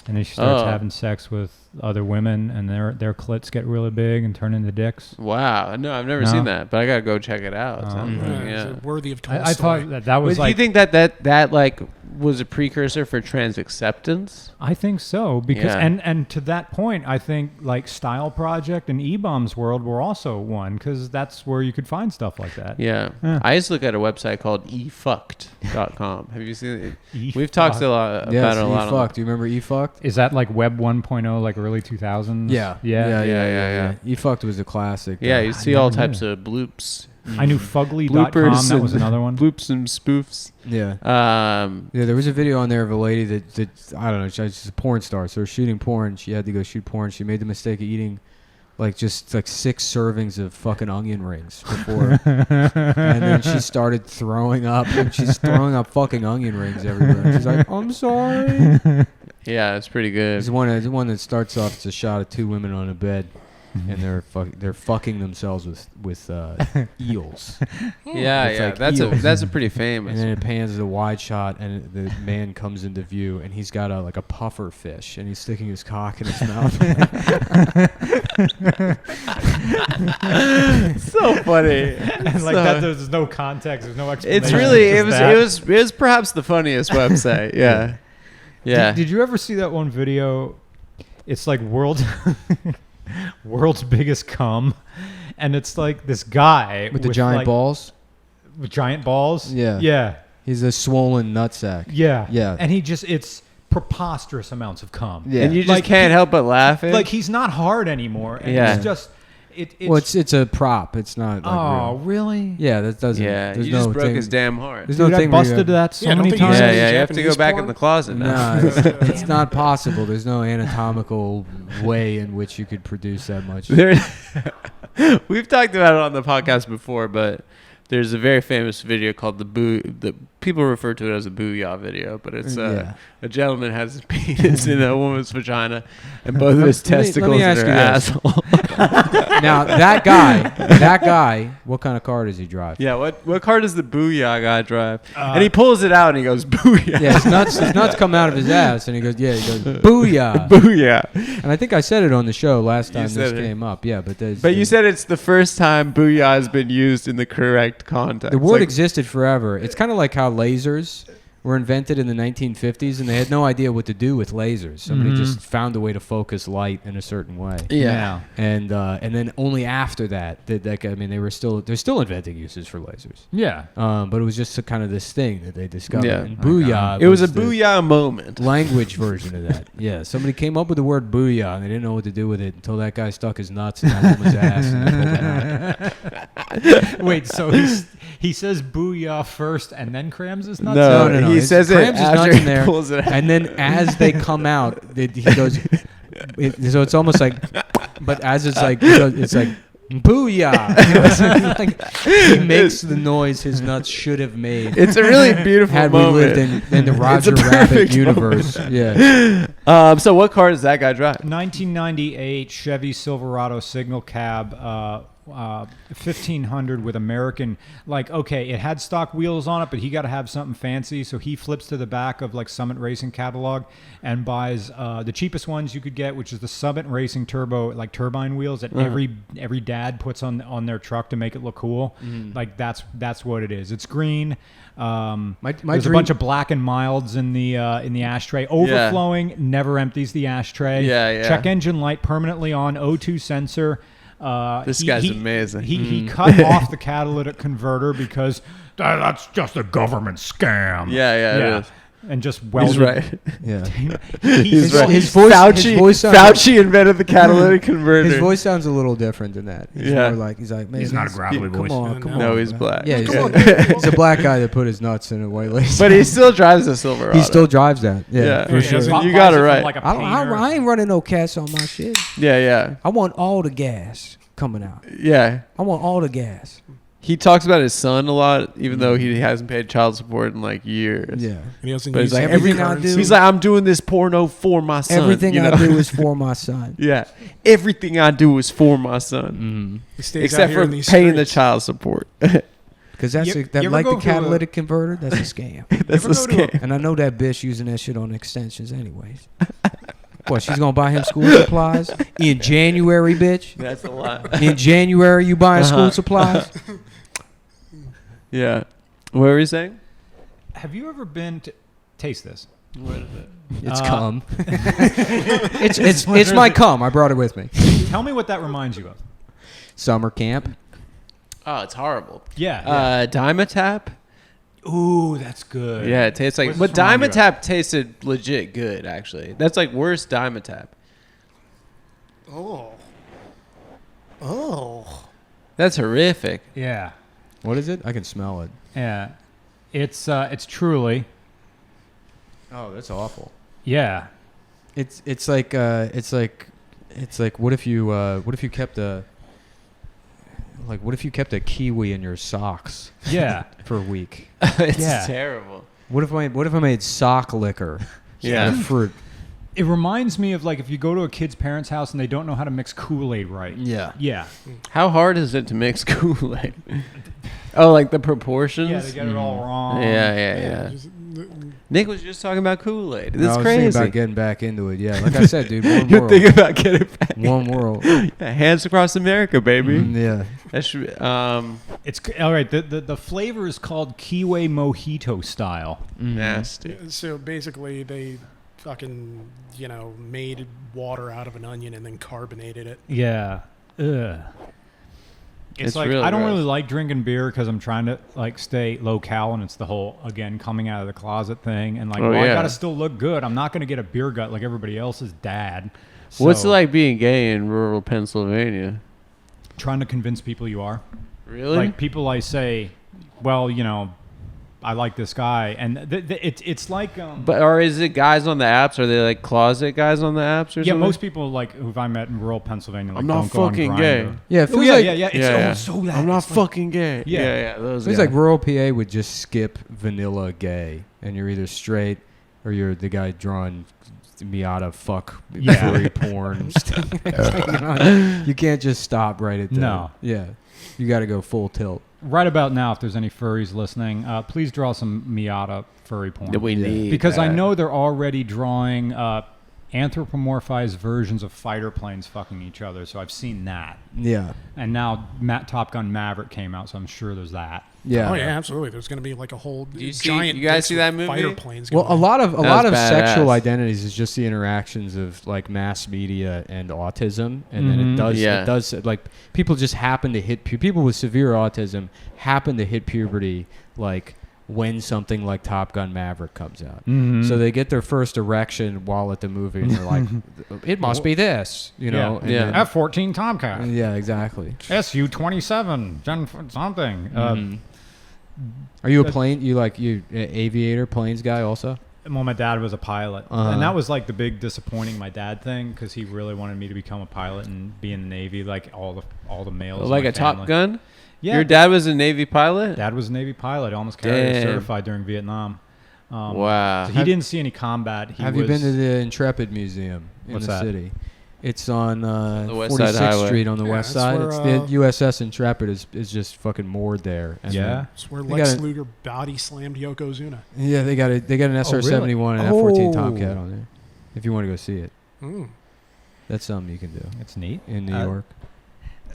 Speaker 6: and then she starts
Speaker 1: Oh.
Speaker 6: having sex with other women, and their clits get really big and turn into dicks.
Speaker 1: Wow. No, I've never
Speaker 6: No?
Speaker 1: seen that, but I gotta go check it out. It
Speaker 6: Oh.
Speaker 1: sounds like,
Speaker 3: Is
Speaker 1: yeah.
Speaker 3: it worthy of Tolstoy?
Speaker 6: I thought that was
Speaker 1: Do you
Speaker 6: like.
Speaker 1: think that like was a precursor for trans acceptance?
Speaker 6: I think so because
Speaker 1: Yeah.
Speaker 6: and to that point, I think like Style Project and E-Bomb's World were also one because that's where you could find stuff like that.
Speaker 1: Yeah.
Speaker 6: Yeah.
Speaker 1: I used to look at a website called efucked.com. Have you seen it?
Speaker 6: E-
Speaker 1: We've talked a lot about
Speaker 4: Yes,
Speaker 1: it a lot.
Speaker 4: E-fucked. Do you remember E-fucked?
Speaker 6: Is that like Web 1.0, like early 2000s?
Speaker 4: Yeah.
Speaker 1: Yeah.
Speaker 4: E-fucked was a classic.
Speaker 1: Yeah,
Speaker 4: though.
Speaker 1: you see
Speaker 6: I
Speaker 1: all
Speaker 6: never
Speaker 1: types
Speaker 6: knew.
Speaker 1: of bloops.
Speaker 6: I knew Fugly.com.
Speaker 1: Bloopers
Speaker 6: That was
Speaker 1: and
Speaker 6: another one.
Speaker 1: Bloops and spoofs.
Speaker 4: Yeah.
Speaker 1: Um,
Speaker 4: Yeah, there was a video on there of a lady that I don't know, she's a porn star. So shooting porn, she had to go shoot porn. She made the mistake of eating like 6 servings of fucking onion rings before, and then she started throwing up. And she's throwing up fucking onion rings everywhere. She's like, "I'm sorry."
Speaker 1: yeah, it's pretty
Speaker 4: There's
Speaker 1: good.
Speaker 4: one that starts off. It's a shot of 2 women on a bed, and they're fucking themselves with eels.
Speaker 1: Yeah,
Speaker 4: It's
Speaker 1: yeah,
Speaker 4: like
Speaker 1: that's
Speaker 4: eels.
Speaker 1: a pretty
Speaker 4: And
Speaker 1: famous.
Speaker 4: then it pans to a wide shot, and the man comes into view, and he's got a puffer fish, and he's sticking his cock in his mouth.
Speaker 1: So funny.
Speaker 6: And like that, there's no context. There's no explanation.
Speaker 1: It's really
Speaker 6: just that.
Speaker 1: it was perhaps the funniest website. Yeah, yeah.
Speaker 6: Did you ever see that one video? It's like world's biggest cum, and it's like this guy
Speaker 4: With the giant
Speaker 6: like,
Speaker 4: balls?
Speaker 6: with giant balls.
Speaker 4: Yeah.
Speaker 6: yeah,
Speaker 4: He's a swollen nutsack.
Speaker 6: yeah,
Speaker 4: Yeah.
Speaker 6: And it's preposterous amounts of cum.
Speaker 4: Yeah.
Speaker 1: And you just
Speaker 6: Like,
Speaker 1: can't help but laugh.
Speaker 6: Like he's not hard anymore. And
Speaker 1: Yeah.
Speaker 6: it's just it's.
Speaker 4: Well, it's a prop. It's not like
Speaker 6: oh,
Speaker 4: real.
Speaker 6: really?
Speaker 4: Yeah, that doesn't.
Speaker 1: yeah,
Speaker 4: there's
Speaker 1: you
Speaker 4: no
Speaker 1: just broke
Speaker 4: thing,
Speaker 1: his damn heart.
Speaker 4: There's
Speaker 6: Dude,
Speaker 4: no
Speaker 6: I
Speaker 4: thing where you
Speaker 6: busted
Speaker 4: have-
Speaker 6: that so
Speaker 3: Yeah, don't
Speaker 6: many
Speaker 3: they use
Speaker 6: times.
Speaker 3: that
Speaker 1: Yeah,
Speaker 3: in
Speaker 1: yeah. You have to go
Speaker 3: Japanese
Speaker 1: back
Speaker 3: porn?
Speaker 1: in the closet now.
Speaker 4: No, it's not possible. There's no anatomical way in which you could produce that much.
Speaker 1: We've talked about it on the podcast before, but there's a very famous video called the people refer to it as a booyah video, but it's
Speaker 4: Yeah.
Speaker 1: a gentleman has his penis in a woman's vagina and both of his
Speaker 4: Let me
Speaker 1: testicles in
Speaker 4: ask
Speaker 1: her
Speaker 4: you this.
Speaker 1: asshole.
Speaker 4: Now that guy, what kind of car does he drive?
Speaker 1: Yeah, what car does the booyah guy drive? And he pulls it out and he goes booyah.
Speaker 4: Yeah, his nuts come out of his ass, and he goes, booyah.
Speaker 1: Booyah.
Speaker 4: And I think I said it on the show last time this
Speaker 1: said it.
Speaker 4: came up. Yeah, but
Speaker 1: But you said it's the first time booyah has been used in the correct context.
Speaker 4: the word
Speaker 1: Like,
Speaker 4: existed forever. It's kind of like how lasers were invented in the 1950s, and they had no idea what to do with lasers. Somebody just found a way to focus light in a certain way.
Speaker 1: yeah.
Speaker 4: And then only after that did that. I mean, they're still inventing uses for lasers.
Speaker 6: Yeah.
Speaker 4: But it was just a kind of this thing that they discovered.
Speaker 1: Yeah.
Speaker 4: And booyah.
Speaker 1: It was a
Speaker 4: the
Speaker 1: booyah moment.
Speaker 4: language version of that. Yeah, somebody came up with the word booyah, and they didn't know what to do with it until that guy stuck his nuts in that woman's ass. And they pulled it out.
Speaker 6: Wait, so He says "booyah" first, and then crams his nuts.
Speaker 1: No,
Speaker 6: out?
Speaker 1: he
Speaker 4: It's
Speaker 1: says it
Speaker 4: crams his nuts
Speaker 1: after
Speaker 4: in
Speaker 1: he
Speaker 4: there,
Speaker 1: pulls it out.
Speaker 4: and then as they come out, he goes. So it's almost like, but as it's like, it's like, booyah! He makes the noise his nuts should have made.
Speaker 1: It's a really beautiful
Speaker 4: had
Speaker 1: moment.
Speaker 4: we lived in the Roger
Speaker 1: It's a
Speaker 4: Rabbit
Speaker 1: perfect
Speaker 4: universe.
Speaker 1: moment.
Speaker 4: Yeah.
Speaker 1: So what car does that guy drive?
Speaker 6: 1998 Chevy Silverado signal cab, 1500 with American. Like, okay, it had stock wheels on it, but he got to have something fancy, so he flips to the back of like Summit Racing catalog and buys the cheapest ones you could get, which is the Summit Racing turbo, like turbine wheels that every dad puts on their truck to make it look cool. Like that's what it is. It's green. There's a bunch of black and milds in the ashtray. Overflowing, never empties the ashtray.
Speaker 1: Yeah.
Speaker 6: Check engine light permanently on. O2 sensor.
Speaker 1: This guy's amazing.
Speaker 6: He cut off the catalytic converter because that's just a government scam.
Speaker 1: Yeah, it is.
Speaker 6: And just welded.
Speaker 1: He's right.
Speaker 4: Yeah.
Speaker 1: He's right.
Speaker 4: His voice sounds
Speaker 1: Fauci invented the catalytic converter.
Speaker 4: his voice sounds a little different than that. He's
Speaker 1: Yeah.
Speaker 4: more like he's like, man,
Speaker 6: He's not a gravelly
Speaker 4: come
Speaker 6: voice.
Speaker 4: on, come
Speaker 1: No,
Speaker 4: on.
Speaker 1: he's
Speaker 4: man."
Speaker 1: black.
Speaker 4: Yeah, he's,
Speaker 3: Come on.
Speaker 4: he's a black guy that put his nuts in a white lace.
Speaker 1: But he still drives a Silverado.
Speaker 4: He still drives that. Yeah,
Speaker 1: Yeah.
Speaker 4: for
Speaker 1: Yeah,
Speaker 4: sure.
Speaker 1: so you got it right.
Speaker 6: Like a
Speaker 4: I ain't running no cats on my shit.
Speaker 1: Yeah.
Speaker 4: I want all the gas coming out.
Speaker 1: Yeah.
Speaker 4: I want all the gas.
Speaker 1: He talks about his son a lot, even though he hasn't paid child support in like years.
Speaker 4: Yeah.
Speaker 3: And he doesn't
Speaker 1: But
Speaker 3: use
Speaker 1: he's like,
Speaker 4: everything I
Speaker 3: currency.
Speaker 4: do-
Speaker 1: He's like, I'm doing this porno for my son.
Speaker 4: Everything
Speaker 1: you know?
Speaker 4: I do is for my son.
Speaker 1: Yeah. Everything I do is for my son.
Speaker 3: He stays out
Speaker 1: Except
Speaker 3: here
Speaker 1: for
Speaker 3: in these
Speaker 1: paying the
Speaker 3: streets.
Speaker 1: child support.
Speaker 4: Because that's
Speaker 6: You
Speaker 4: that
Speaker 6: ever
Speaker 4: like
Speaker 6: go
Speaker 4: the
Speaker 6: to a-
Speaker 4: catalytic converter. That's a scam.
Speaker 1: That's a
Speaker 6: ever go to a-
Speaker 1: scam.
Speaker 4: And I know that bitch using that shit on extensions anyways. What, she's gonna buy him school supplies in January, bitch?
Speaker 1: That's a lot.
Speaker 4: In January, you buying
Speaker 1: Uh-huh.
Speaker 4: school supplies?
Speaker 1: Yeah. What were you saying?
Speaker 6: Have you ever been to taste this?
Speaker 1: What is it?
Speaker 4: It's cum. it's my cum. I brought it with me.
Speaker 6: Tell me what that reminds you of.
Speaker 4: Summer camp.
Speaker 1: Oh, it's horrible.
Speaker 6: Yeah.
Speaker 1: Dimetap.
Speaker 6: Ooh, that's good.
Speaker 1: Yeah, it tastes like.
Speaker 6: What's
Speaker 1: But
Speaker 6: this remind you of?
Speaker 1: Dimetap tasted legit good, actually. That's like worse Dimetap.
Speaker 3: Oh.
Speaker 1: That's horrific.
Speaker 6: Yeah.
Speaker 4: What is it? I can smell it.
Speaker 6: Yeah. It's truly.
Speaker 4: Oh, that's awful.
Speaker 6: Yeah.
Speaker 4: It's like what if you kept a kiwi in your socks
Speaker 6: Yeah.
Speaker 4: for a week?
Speaker 1: It's
Speaker 6: Yeah.
Speaker 1: terrible.
Speaker 4: What if I made sock liquor?
Speaker 1: Yeah.
Speaker 4: out of fruit.
Speaker 6: It reminds me of like if you go to a kid's parents' house and they don't know how to mix Kool-Aid right.
Speaker 4: Yeah.
Speaker 6: Yeah.
Speaker 1: How hard is it to mix Kool-Aid? Oh, like the proportions?
Speaker 6: Yeah, they get it all wrong.
Speaker 1: Yeah.
Speaker 3: Just-
Speaker 1: Nick was just talking about Kool-Aid.
Speaker 4: I
Speaker 1: That's
Speaker 4: was thinking
Speaker 1: crazy.
Speaker 4: about getting back into it. Yeah, like I said, dude, one
Speaker 1: You're
Speaker 4: world.
Speaker 1: thinking about getting back.
Speaker 4: One world.
Speaker 1: Hands across America, baby.
Speaker 4: Yeah.
Speaker 1: That should be,
Speaker 6: It's all right. The flavor is called Kiwi Mojito style.
Speaker 1: nasty.
Speaker 3: So basically, they fucking, made water out of an onion and then carbonated it.
Speaker 6: Yeah. Ugh.
Speaker 1: It's
Speaker 6: like
Speaker 1: really
Speaker 6: I don't
Speaker 1: gross.
Speaker 6: really like drinking beer because I'm trying to like stay low cal, and it's the whole again coming out of the closet thing, and like
Speaker 1: Oh,
Speaker 6: I
Speaker 1: yeah.
Speaker 6: gotta still look good. I'm not gonna get a beer gut like everybody else's dad.
Speaker 1: What's it
Speaker 6: So,
Speaker 1: like being gay in rural Pennsylvania?
Speaker 6: trying to convince people you are?
Speaker 1: Really?
Speaker 6: Like people, I say, well, I like this guy, and it's like.
Speaker 1: Or is it guys on the apps? Are they like closet guys on the apps or
Speaker 6: yeah,
Speaker 1: something?
Speaker 6: most people like who I met in rural Pennsylvania. Like,
Speaker 1: I'm not
Speaker 6: don't go on
Speaker 1: fucking
Speaker 6: Grindr.
Speaker 1: gay.
Speaker 4: Yeah, it feels
Speaker 6: Oh, yeah,
Speaker 4: like
Speaker 6: yeah. It's
Speaker 1: Yeah.
Speaker 6: so that.
Speaker 1: I'm not
Speaker 6: it's like-
Speaker 1: fucking gay.
Speaker 6: Yeah.
Speaker 1: Yeah. Those
Speaker 4: Feels
Speaker 1: guys.
Speaker 4: like rural PA would just skip vanilla gay, and you're either straight or you're the guy drawing Miata fuck
Speaker 6: Yeah.
Speaker 4: furry porn. You can't just stop right at that.
Speaker 6: No.
Speaker 4: Yeah, you got to go full tilt.
Speaker 6: Right about now, if there's any furries listening, please draw some Miata furry porn.
Speaker 1: that we need.
Speaker 6: Because I
Speaker 1: that.
Speaker 6: know they're already drawing anthropomorphized versions of fighter planes fucking each other, so I've seen that.
Speaker 4: Yeah,
Speaker 6: And now Top Gun Maverick came out, so I'm sure there's that.
Speaker 4: yeah.
Speaker 3: Oh yeah, absolutely. There's going to be like a whole
Speaker 1: you see-
Speaker 3: giant.
Speaker 1: you guys
Speaker 3: dicks
Speaker 1: see
Speaker 3: with
Speaker 1: that movie?
Speaker 3: Fighter planes.
Speaker 4: Well,
Speaker 3: going
Speaker 4: a lot of
Speaker 1: was
Speaker 4: sexual
Speaker 1: badass.
Speaker 4: identities is just the interactions of like mass media and autism, and then
Speaker 6: Mhm.
Speaker 4: it does like people just happen to hit people with severe autism happen to hit puberty like when something like Top Gun Maverick comes out.
Speaker 6: Mm-hmm.
Speaker 4: So they get their first erection while at the movie, and they're like, "It must be this," you know? And
Speaker 1: Yeah.
Speaker 4: then-
Speaker 6: F-14 Tomcat.
Speaker 4: yeah, exactly.
Speaker 6: SU-27 something.
Speaker 4: Mhm. Are you a plane? You aviator, planes guy also?
Speaker 6: Well, my dad was a pilot,
Speaker 4: Uh-huh.
Speaker 6: and that was like the big disappointing my dad thing because he really wanted me to become a pilot and be in the Navy, like all the males. in
Speaker 1: Like
Speaker 6: my
Speaker 1: a Top
Speaker 6: family.
Speaker 1: Gun?
Speaker 6: Yeah,
Speaker 1: Your dad was a Navy pilot?
Speaker 6: Dad was a Navy pilot, almost carrier
Speaker 1: Damn.
Speaker 6: certified during Vietnam.
Speaker 1: Wow.
Speaker 6: So he didn't see any combat.
Speaker 4: Have you been to the Intrepid Museum in
Speaker 6: What's
Speaker 4: the
Speaker 6: that?
Speaker 4: city? It's on
Speaker 1: The West Side
Speaker 4: 46th
Speaker 1: Highway.
Speaker 4: Street on the
Speaker 3: Yeah,
Speaker 4: west
Speaker 3: that's
Speaker 4: side.
Speaker 3: where,
Speaker 4: It's the USS Intrepid is just fucking moored there. And
Speaker 6: Yeah.
Speaker 3: It's where
Speaker 4: They
Speaker 3: Lex
Speaker 4: got
Speaker 3: Luger body slammed Yokozuna.
Speaker 4: yeah, they got an SR-71 and F-14
Speaker 6: Oh.
Speaker 4: Tomcat on there. If you want to go see it,
Speaker 3: Mm.
Speaker 4: that's something you can do
Speaker 6: It's neat.
Speaker 4: in New York.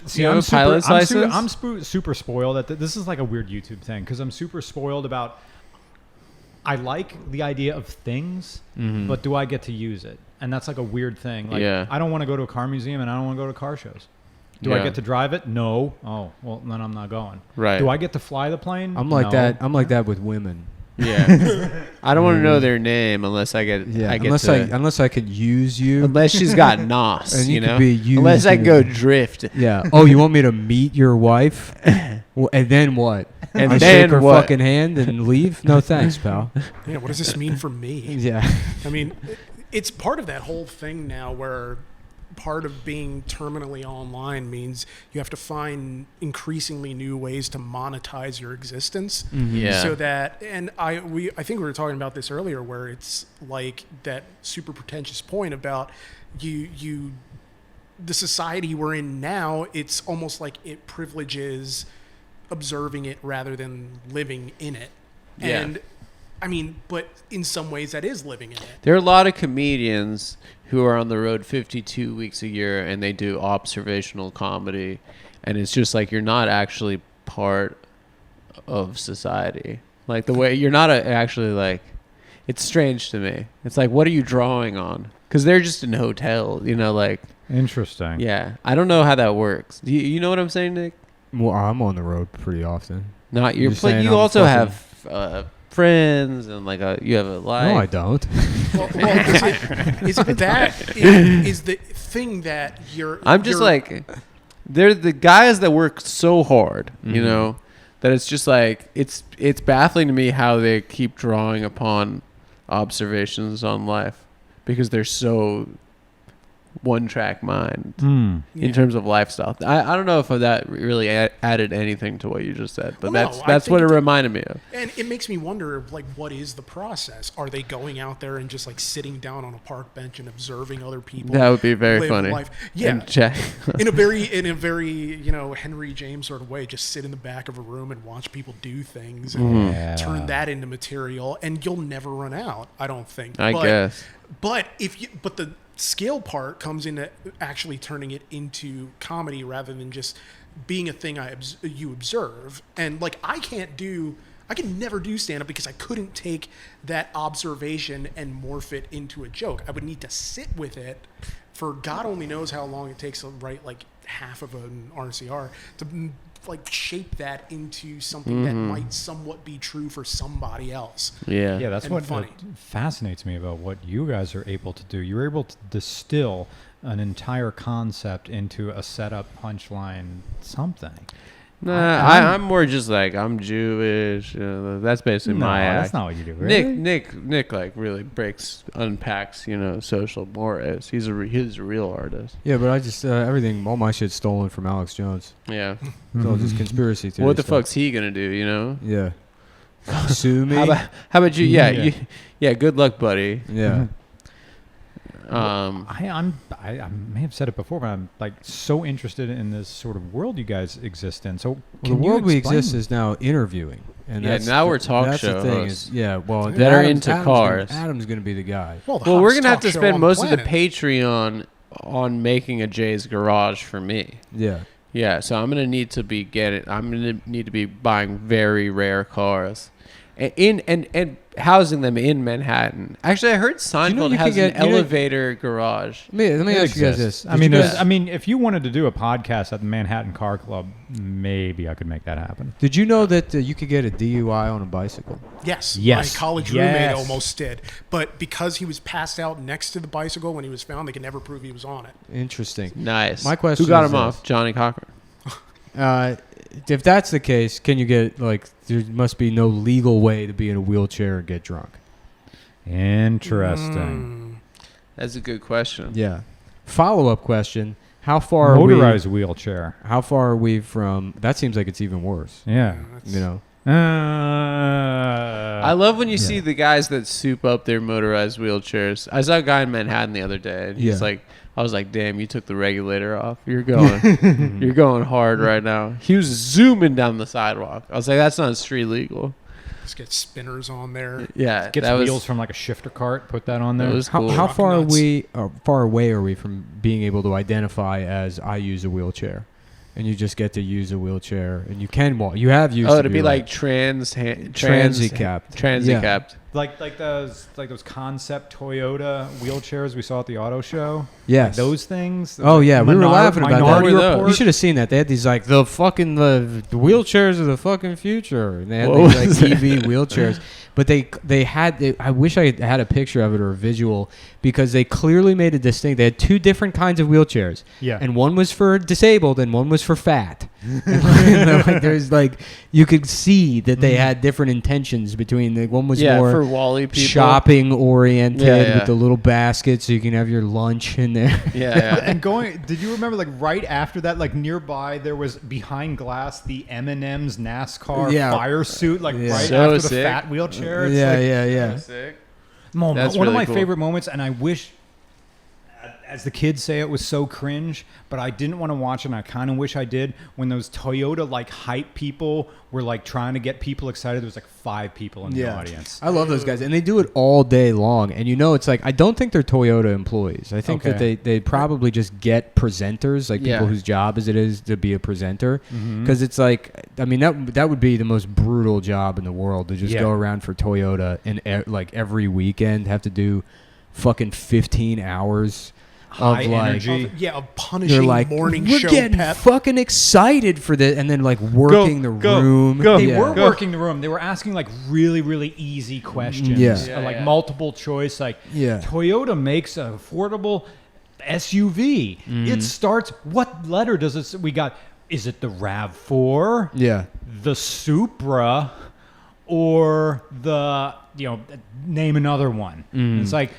Speaker 6: See,
Speaker 1: You have a pilot's license?
Speaker 6: I'm super spoiled. This is like a weird YouTube thing because I'm super spoiled about. I like the idea of things,
Speaker 4: Mhm.
Speaker 6: but do I get to use it? And that's like a weird thing. Like,
Speaker 1: Yeah.
Speaker 6: I don't want to go to a car museum and I don't want to go to car shows. Do I
Speaker 1: Yeah.
Speaker 6: get to drive it? No. Oh, well, then I'm not going.
Speaker 1: Right.
Speaker 6: Do I get to fly the plane?
Speaker 4: I'm like
Speaker 6: No.
Speaker 4: that. I'm like that with women.
Speaker 1: Yeah. I don't want to know their name unless I get.
Speaker 4: Yeah,
Speaker 1: I get
Speaker 4: unless I could use you.
Speaker 1: unless she's got nos.
Speaker 4: And you
Speaker 1: you
Speaker 4: could
Speaker 1: know.
Speaker 4: be used
Speaker 1: Unless I
Speaker 4: in
Speaker 1: go
Speaker 4: a-
Speaker 1: drift.
Speaker 4: Yeah. Oh, you want me to meet your wife? Well, and then what?
Speaker 1: And
Speaker 4: I
Speaker 1: then
Speaker 4: shake her
Speaker 1: what?
Speaker 4: fucking hand and leave? No thanks, pal.
Speaker 3: Yeah, what does this mean for me?
Speaker 4: Yeah.
Speaker 3: I mean, it's part of that whole thing now where part of being terminally online means you have to find increasingly new ways to monetize your existence.
Speaker 1: Yeah.
Speaker 3: So that, and I think we were talking about this earlier, where it's like that super pretentious point about the society we're in now. It's almost like it privileges observing it rather than living in it.
Speaker 1: Yeah.
Speaker 3: And I mean, but in some ways that is living in it.
Speaker 1: There are a lot of comedians who are on the road 52 weeks a year and they do observational comedy, and it's just like you're not actually part of society. Like the way you're not actually like, it's strange to me. It's like, what are you drawing on? Because they're just in hotels, you know, like,
Speaker 6: Interesting.
Speaker 1: yeah. I don't know how that works. Do you know what I'm saying, Nick?
Speaker 4: Well, I'm on the road pretty often.
Speaker 1: Not your
Speaker 4: You're
Speaker 1: play.
Speaker 4: saying
Speaker 1: You
Speaker 4: I'm
Speaker 1: also
Speaker 4: fucking-
Speaker 1: have friends and like you have a life.
Speaker 4: No, I don't.
Speaker 3: Well, is it that is the thing that you're?
Speaker 1: I'm just like, they're the guys that work so hard, you know, that it's just like it's baffling to me how they keep drawing upon observations on life because they're so one-track mind in terms of lifestyle. I don't know if that really added anything to what you just said, but
Speaker 3: Well, no, I
Speaker 1: that's
Speaker 3: think
Speaker 1: what it
Speaker 3: it-
Speaker 1: reminded me of.
Speaker 3: And it makes me wonder, like, what is the process? Are they going out there and just like sitting down on a park bench and observing other people?
Speaker 1: That would be very
Speaker 3: live
Speaker 1: funny.
Speaker 3: life? Yeah,
Speaker 1: And check.
Speaker 3: in a very Henry James sort of way, just sit in the back of a room and watch people do things and
Speaker 6: Yeah.
Speaker 3: turn that into material, and you'll never run out. I don't think.
Speaker 1: I guess.
Speaker 3: But the skill part comes into actually turning it into comedy rather than just being a thing you observe. And like I can never do stand up because I couldn't take that observation and morph it into a joke. I would need to sit with it for God only knows how long it takes to write like half of an RCR to like shape that into something that might somewhat be true for somebody else.
Speaker 1: Yeah.
Speaker 6: Yeah, that's
Speaker 3: And
Speaker 6: what
Speaker 3: funny.
Speaker 6: fascinates me about what you guys are able to do. You're able to distill an entire concept into a setup, punchline, something.
Speaker 1: Nah, I'm more just like I'm Jewish. That's basically my act.
Speaker 6: that's not what you do. Really?
Speaker 1: Nick, like really unpacks, social mores. He's a real artist.
Speaker 4: Yeah, but I just everything, all my shit's stolen from Alex Jones.
Speaker 1: Yeah.
Speaker 4: It's all just conspiracy theory.
Speaker 1: What the
Speaker 4: stuff.
Speaker 1: fuck's he gonna do?
Speaker 4: Yeah. Sue me.
Speaker 1: How about you? Yeah,
Speaker 6: Yeah.
Speaker 1: yeah. Good luck, buddy.
Speaker 4: Yeah.
Speaker 6: I may have said it before, but I'm like so interested in this sort of world you guys exist in. So
Speaker 4: Well,
Speaker 6: can
Speaker 4: the world
Speaker 6: you
Speaker 4: we
Speaker 6: explain-
Speaker 4: exist is now interviewing, and
Speaker 1: Yeah,
Speaker 4: that's
Speaker 1: now
Speaker 4: the-
Speaker 1: we're talk
Speaker 4: that's
Speaker 1: show
Speaker 4: the thing
Speaker 1: hosts.
Speaker 4: is, yeah. Well,
Speaker 1: That are into
Speaker 4: Adam's
Speaker 1: cars.
Speaker 4: Adam's going to be the guy.
Speaker 3: The
Speaker 1: Well, we're
Speaker 3: hottest
Speaker 1: gonna have
Speaker 3: talk
Speaker 1: to
Speaker 3: show
Speaker 1: spend
Speaker 3: on
Speaker 1: most of the
Speaker 3: planet.
Speaker 1: Patreon on making a Jay's Garage for me.
Speaker 4: Yeah.
Speaker 1: Yeah, so I'm gonna need to be buying very rare cars, and housing them in Manhattan. Actually, I heard Seinfeld
Speaker 4: you
Speaker 1: has
Speaker 4: can
Speaker 1: an
Speaker 4: get-
Speaker 1: elevator garage.
Speaker 4: Let me
Speaker 6: It
Speaker 4: ask you guys
Speaker 6: exists.
Speaker 4: this.
Speaker 6: I mean,
Speaker 4: Did you guys-
Speaker 6: if you wanted to do a podcast at the Manhattan Car Club, maybe I could make that happen.
Speaker 4: Did you know that you could get a DUI on a bicycle?
Speaker 3: Yes.
Speaker 6: Yes.
Speaker 3: My college roommate
Speaker 6: Yes.
Speaker 3: almost did. But because he was passed out next to the bicycle when he was found, they could never prove he was on it.
Speaker 4: Interesting.
Speaker 1: Nice.
Speaker 4: My question
Speaker 1: Who got
Speaker 4: is
Speaker 1: him
Speaker 4: this.
Speaker 1: off? Johnny Cochran.
Speaker 4: if that's the case, can you get like? There must be no legal way to be in a wheelchair and get drunk.
Speaker 6: Interesting.
Speaker 1: That's a good question.
Speaker 4: Yeah. Follow-up question: how far
Speaker 6: Motorized wheelchair.
Speaker 4: How far are we from? That seems like it's even worse.
Speaker 6: Yeah.
Speaker 4: You know.
Speaker 1: I love when you see the guys that soup up their motorized wheelchairs. I saw a guy in Manhattan the other day, and he's like, I was like, damn, you took the regulator off. You're going hard right now. He was zooming down the sidewalk. I was like, that's not street legal.
Speaker 3: Just get spinners on there.
Speaker 1: Yeah.
Speaker 6: Get wheels from like a shifter cart, put that on there.
Speaker 1: That was cool.
Speaker 4: How far are we? Far away are we from being able to identify as I use a wheelchair? And you just get to use a wheelchair, and you can walk. You have used.
Speaker 1: Oh, to be like transicapped.
Speaker 4: Yeah.
Speaker 6: Like those concept Toyota wheelchairs we saw at the auto show.
Speaker 4: Yes.
Speaker 6: Like those things.
Speaker 4: Oh yeah, we were laughing about
Speaker 6: Minority
Speaker 4: that.
Speaker 6: Report.
Speaker 4: You should have seen that. They had these like the wheelchairs of the fucking future. And they had these like EV wheelchairs. But they had. I wish I had a picture of it or a visual, because they clearly made a distinct. They had two different kinds of wheelchairs.
Speaker 6: Yeah.
Speaker 4: And one was for disabled and one was for fat. And like, there's like, you could see that they had different intentions between the one was more
Speaker 1: for Wally people.
Speaker 4: shopping oriented
Speaker 1: Yeah.
Speaker 4: with the little basket so you can have your lunch in there.
Speaker 1: Yeah.
Speaker 6: And did you remember like right after that, like nearby there was behind glass the M&M's NASCAR fire suit, like right
Speaker 1: So
Speaker 6: after the
Speaker 1: sick.
Speaker 6: fat wheelchair. It's
Speaker 4: Yeah.
Speaker 1: Sick.
Speaker 6: Moment.
Speaker 1: That's
Speaker 6: One of
Speaker 1: really
Speaker 6: my
Speaker 1: cool.
Speaker 6: favorite moments, and I wish, as the kids say, it was so cringe, but I didn't want to watch it, and I kind of wish I did, when those Toyota like hype people were like trying to get people excited. There was like 5 people in the audience.
Speaker 4: I love those guys, and they do it all day long. And it's like, I don't think they're Toyota employees. I think that they probably just get presenters, like people whose job it is to be a presenter. Because it's like, I mean, that would be the most brutal job in the world, to just go around for Toyota and like every weekend have to do fucking 15 hours.
Speaker 6: High
Speaker 4: of like,
Speaker 6: energy.
Speaker 3: Of punishing morning
Speaker 4: we're
Speaker 3: show
Speaker 4: getting
Speaker 3: pep.
Speaker 4: fucking excited for this, and then like working the room.
Speaker 6: They were working the room. They were asking like really, really easy questions. Like multiple choice. Like Toyota makes an affordable SUV. It starts. What letter does it? We got. Is it the RAV4?
Speaker 4: Yeah.
Speaker 6: The Supra, or the name another one. It's like.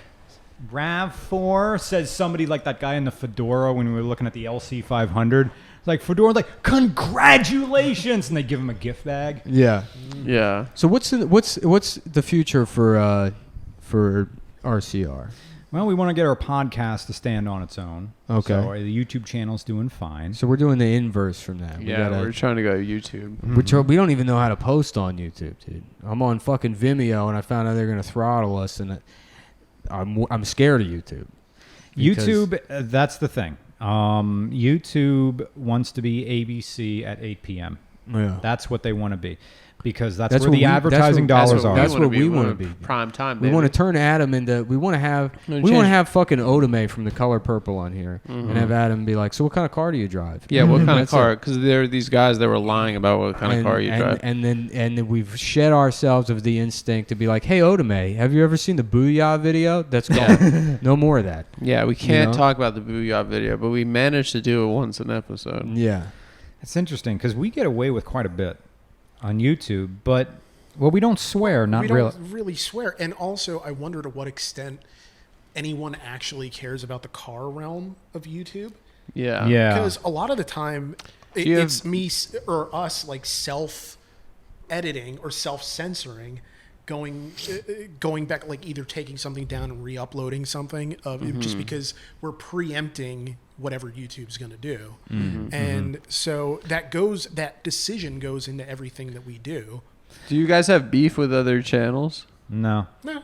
Speaker 6: RAV4 says somebody like that guy in the fedora when we were looking at the LC 500. Like fedora, like congratulations, and they give him a gift bag.
Speaker 4: Yeah. So what's the future for RCR?
Speaker 6: Well, we want to get our podcast to stand on its own.
Speaker 4: Okay.
Speaker 6: So the YouTube channel's doing fine.
Speaker 4: So we're doing the inverse from that.
Speaker 1: We're trying to go to YouTube.
Speaker 4: We don't even know how to post on YouTube, dude. I'm on fucking Vimeo, and I found out they're gonna throttle us, and I'm scared of YouTube.
Speaker 6: YouTube, that's the thing. YouTube wants to be ABC at 8 p.m.
Speaker 4: Yeah.
Speaker 6: That's what they want to be, because that's where the advertising dollars are.
Speaker 4: That's what we want to be.
Speaker 1: Prime time.
Speaker 4: We want to turn Adam into. We want to have fucking Otome from The Color Purple on here, and have Adam be like, "So what kind of car do you drive?"
Speaker 1: Yeah, what kind of car? Because there are these guys that were lying about what kind of car you drive.
Speaker 4: And then we've shed ourselves of the instinct to be like, "Hey Otome, have you ever seen the Booyah video? That's gone. No more of that."
Speaker 1: Yeah, we can't talk about the Booyah video, but we managed to do it once an episode.
Speaker 4: Yeah,
Speaker 6: it's interesting because we get away with quite a bit on YouTube, but we don't swear.
Speaker 3: We don't really swear, and also I wonder to what extent anyone actually cares about the car realm of YouTube.
Speaker 1: Yeah.
Speaker 3: Because a lot of the time, it's me or us like self-editing or self-censoring, going back, like either taking something down and re-uploading something just because we're preempting whatever YouTube's going to do. And so that decision goes into everything that we do.
Speaker 1: Do you guys have beef with other channels?
Speaker 6: No.
Speaker 3: No.